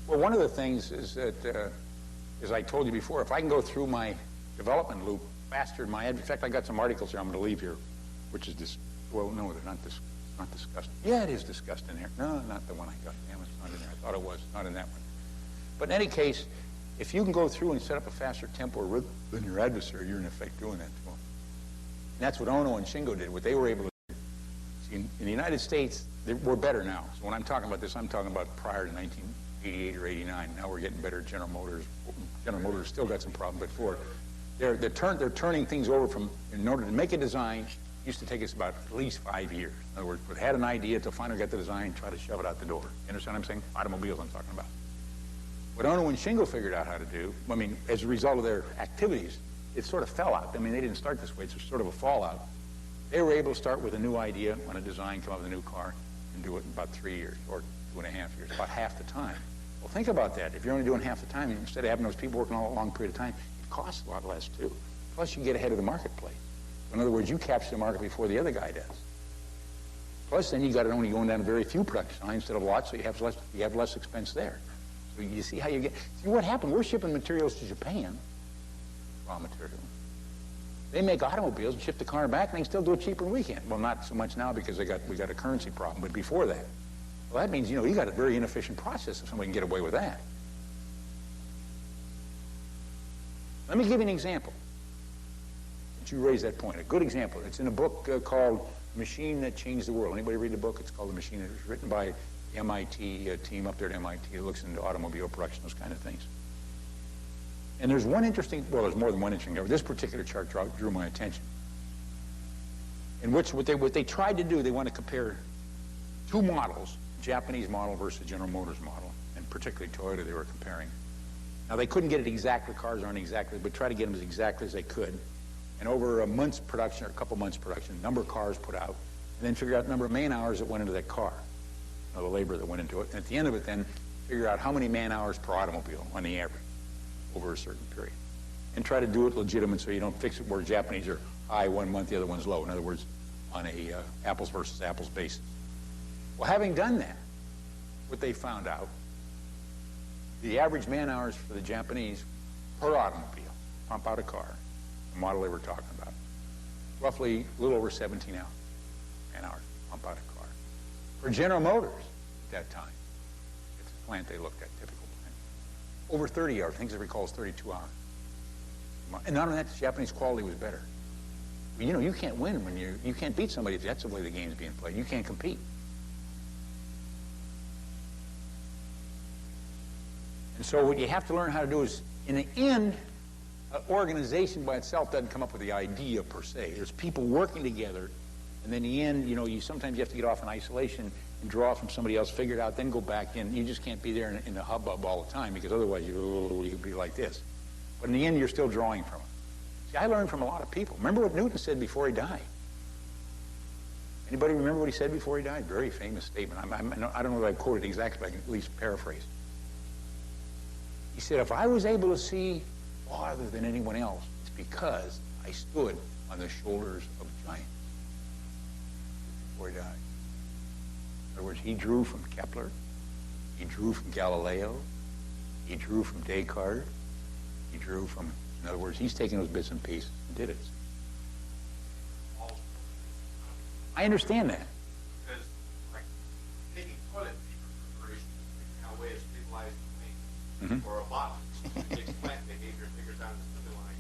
Well, one of the things is that, as I told you before, if I can go through my development loop faster than in fact, I got some articles here I'm going to leave here, which is well, no, they're not discussed. Yeah, it is discussed in here. No, not the one I got. Damn, it's not in there. I thought it was. Not in that one. But in any case, if you can go through and set up a faster tempo rhythm than your adversary, you're in effect doing that to them. And that's what Ono and Shingo did, what they were able to do. See, in the United States, we're better now. So when I'm talking about this, I'm talking about prior to 1988 or 89. Now we're getting better at General Motors. General Motors still got some problems, but Ford. They're turning things over from, in order to make a design, used to take us about at least 5 years. In other words, we had an idea till finally got the design, try to shove it out the door. You understand what I'm saying? Automobiles I'm talking about. What Ono and Shingo figured out how to do, I mean, as a result of their activities, it sort of fell out. I mean, they didn't start this way. It's sort of a fallout. They were able to start with a new idea on a design, come up with a new car, and do it in about 3 years or 2.5 years, about half the time. Well, think about that. If you're only doing half the time, instead of having those people working all a long period of time, it costs a lot less, too. Plus, you get ahead of the marketplace. In other words, you capture the market before the other guy does. Plus, then you got it only going down a very few production lines instead of lots, so you have less expense there. So you see how you get. See what happened? We're shipping materials to Japan, raw material. They make automobiles and ship the car back, and they can still do it cheaper than we can. Well, not so much now because we got a currency problem, but before that. Well, that means, you got a very inefficient process if somebody can get away with that. Let me give you an example. Since you raised that point, a good example. It's in a book called Machine That Changed the World. Anybody read the book? It's called The Machine. It was written by the MIT team up there at MIT. It looks into automobile production, those kind of things. And there's one interesting, well, there's more than one interesting. This particular chart drew my attention. In which what they tried to do, they want to compare two models, Japanese model versus General Motors model, and particularly Toyota they were comparing. Now, they couldn't get it exactly, cars aren't exactly, but try to get them as exactly as they could. And over a month's production, or a couple months' production, number of cars put out, and then figure out the number of man hours that went into that car, the labor that went into it. And at the end of it, then figure out how many man hours per automobile on the average over a certain period. And try to do it legitimate so you don't fix it where Japanese are high one month, the other one's low. In other words, on a apples versus apples basis. Well, having done that, what they found out, the average man hours for the Japanese per automobile, pump out a car, the model they were talking about, roughly a little over 17 hours, man hours, pump out a car. For General Motors at that time, it's a plant they looked at, typical plant, over 30 hours, I think as I recall is 32 hours. And not only that, the Japanese quality was better. Well, you can't win when you can't beat somebody if that's the way the game's being played. You can't compete. And so what you have to learn how to do is, in the end, an organization by itself doesn't come up with the idea per se. There's people working together, and then in the end, you sometimes you have to get off in isolation and draw from somebody else, figure it out, then go back in. You just can't be there in the hubbub all the time, because otherwise you'd be like this. But in the end, you're still drawing from it. See, I learned from a lot of people. Remember what Newton said before he died? Anybody remember what he said before he died? Very famous statement. I don't know if I quoted it exactly, but I can at least paraphrase. He said, if I was able to see farther than anyone else, it's because I stood on the shoulders of giants before he died. In other words, he drew from Kepler, he drew from Galileo, he drew from Descartes, he drew from, in other words, he's taking those bits and pieces and did it. I understand that. Because, like, taking toilet paper preparation is now a way of stabilizing things, or a bottle. Takes plant behavior and figures out the line.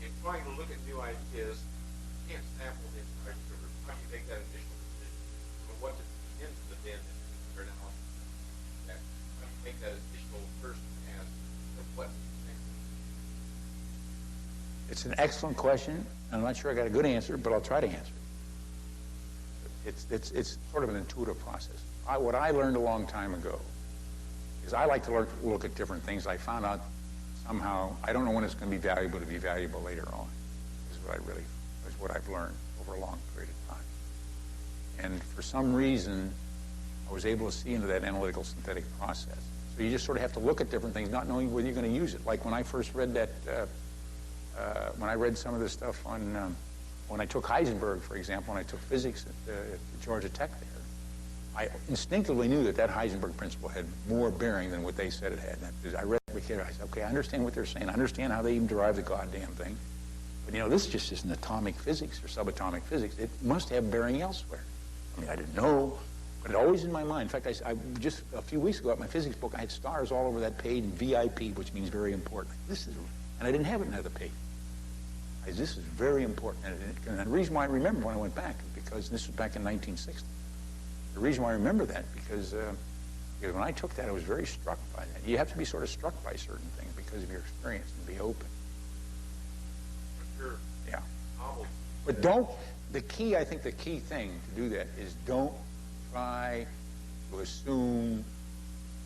In trying to look at new ideas, you can't sample the entire universe. How do you make that initial decision? But what to begin to the bin and figure it out? How do you make that initial first pass of what next? It's an excellent question. I'm not sure I got a good answer, but I'll try to answer it. It's sort of an intuitive process. What I learned a long time ago is I like to look at different things. I found out somehow, I don't know when it's going to be valuable later on, is what I've learned over a long period of time. And for some reason, I was able to see into that analytical synthetic process. So you just sort of have to look at different things, not knowing whether you're going to use it. Like when I first read that, when I read some of this stuff on, when I took Heisenberg, for example, when I took physics at Georgia Tech there, I instinctively knew that Heisenberg principle had more bearing than what they said it had. And I read it, I said, okay, I understand what they're saying. I understand how they even derive the goddamn thing. But, you know, this just isn't atomic physics or subatomic physics. It must have bearing elsewhere. I mean, I didn't know, but it always in my mind. In fact, I just a few weeks ago at my physics book, I had stars all over that page, and VIP, which means very important. And I didn't have it in the other page. This is very important. And the reason why I remember when I went back is because this was back in 1960. The reason why I remember that because when I took that, I was very struck by that. You have to be sort of struck by certain things because of your experience and be open. Sure. Yeah. Novel. But don't, the key, I think the key thing to do that is don't try to assume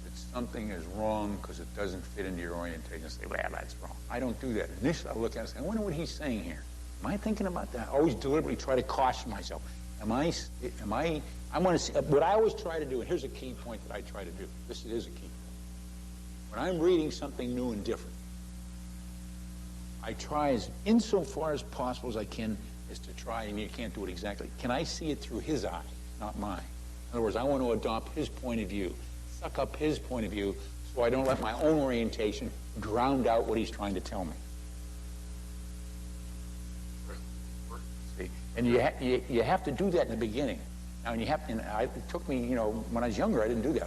that something is wrong because it doesn't fit into your orientation and say, well, that's wrong. I don't do that. Initially, I look at it and say, I wonder what he's saying here. Am I thinking about that? I always deliberately try to caution myself. I want to see, what I always try to do, and here's a key point that I try to do. This is a key point. When I'm reading something new and different, I try as insofar as possible as I can is to try, and you can't do it exactly, can I see it through his eyes, not mine? In other words, I want to adopt his point of view, suck up his point of view, so I don't let my own orientation drown out what he's trying to tell me. See? And you have to do that in the beginning. Now, and it took me, you know, when I was younger, I didn't do that.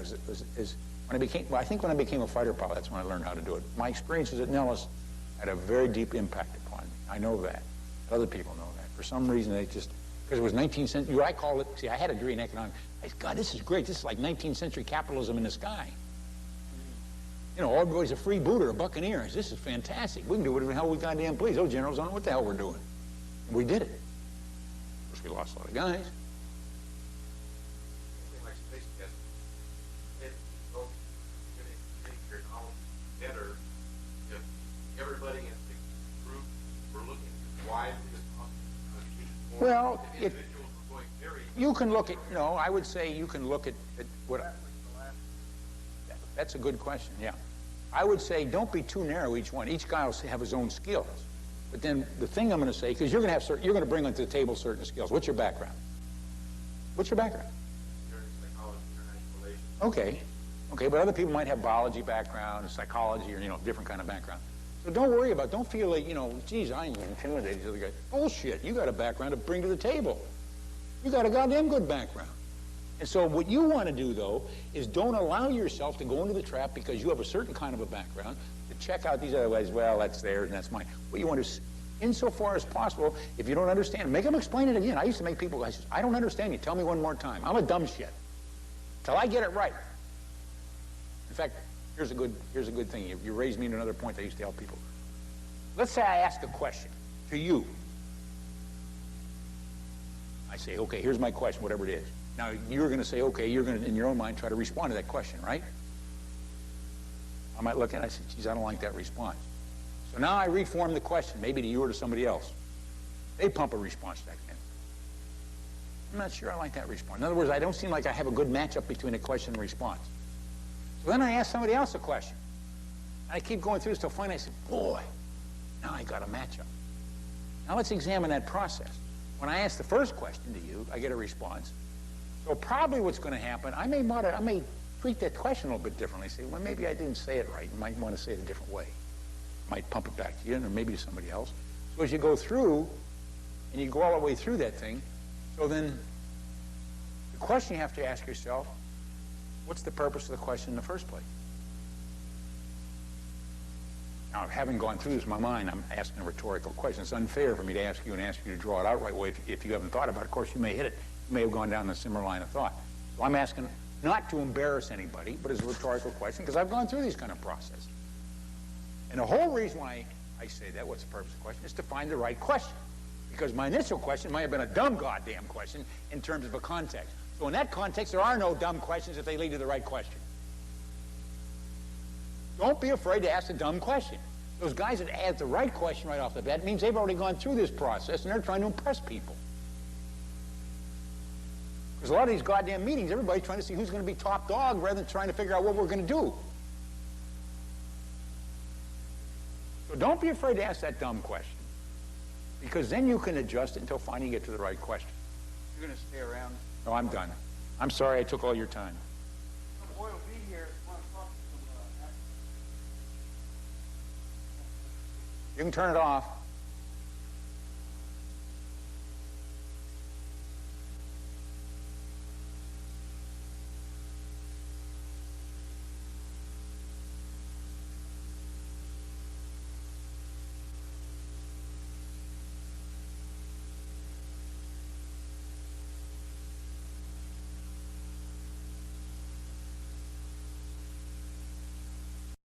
I think when I became a fighter pilot, that's when I learned how to do it. My experiences at Nellis had a very deep impact upon me. I know that. Other people know that. For some reason, they just, because it was 19th century, I call it, see, I had a degree in economics. I said, God, this is great. This is like 19th century capitalism in the sky. You know, everybody's a freebooter, a buccaneer. This is fantastic. We can do whatever the hell we goddamn please. Those generals don't know what the hell we're doing. And we did it. Of course, we lost a lot of guys. Like space test, it will make your knowledge better if everybody in the group were looking as widely as possible. Well, if individuals were going very. You can look at, no, I would say you can look at what. That's a good question, yeah. I would say don't be too narrow each one. Each guy will have his own skills. But then the thing I'm going to say, because you're going to bring onto the table certain skills. What's your background? What's your background? Psychology, international relations. Okay. Okay, but other people might have biology background, psychology, or, you know, different kind of background. So don't feel like, you know, geez, I'm intimidated to the guy. Bullshit. You got a background to bring to the table. You got a goddamn good background. And so what you want to do, though, is don't allow yourself to go into the trap because you have a certain kind of a background to check out these other ways. Well, that's theirs and that's mine. What you want to, insofar as possible, if you don't understand, make them explain it again. I used to make people, I said, I don't understand you. Tell me one more time. I'm a dumb shit. Till I get it right. In fact, here's a good thing. You raised me to another point that I used to tell people. Let's say I ask a question to you. I say, okay, here's my question, whatever it is. Now, you're going to say, okay, you're going to, in your own mind, try to respond to that question, right? I might look at it and I say, geez, I don't like that response. So now I reform the question, maybe to you or to somebody else. They pump a response back in. I'm not sure I like that response. In other words, I don't seem like I have a good matchup between a question and response. So then I ask somebody else a question. And I keep going through this till finally I say, boy, now I got a matchup. Now let's examine that process. When I ask the first question to you, I get a response. So probably what's going to happen, I may treat that question a little bit differently. Say, well, maybe I didn't say it right. You might want to say it a different way. Might pump it back to you, or maybe to somebody else. So as you go through, and you go all the way through that thing, so then the question you have to ask yourself, what's the purpose of the question in the first place? Now, having gone through this in my mind, I'm asking a rhetorical question. It's unfair for me to ask you and ask you to draw it out right away. If you haven't thought about it, of course, you may hit it. You may have gone down a similar line of thought. So I'm asking not to embarrass anybody, but as a rhetorical question, because I've gone through these kind of processes. And the whole reason why I say that, what's the purpose of the question, is to find the right question. Because my initial question might have been a dumb goddamn question in terms of a context. So in that context, there are no dumb questions if they lead to the right question. Don't be afraid to ask a dumb question. Those guys that ask the right question right off the bat means they've already gone through this process and they're trying to impress people. Because a lot of these goddamn meetings, everybody's trying to see who's going to be top dog rather than trying to figure out what we're going to do. So don't be afraid to ask that dumb question. Because then you can adjust it until finally you get to the right question. You're going to stay around? No, I'm done. I'm sorry I took all your time. Boy will be here. Want to talk to You can turn it off.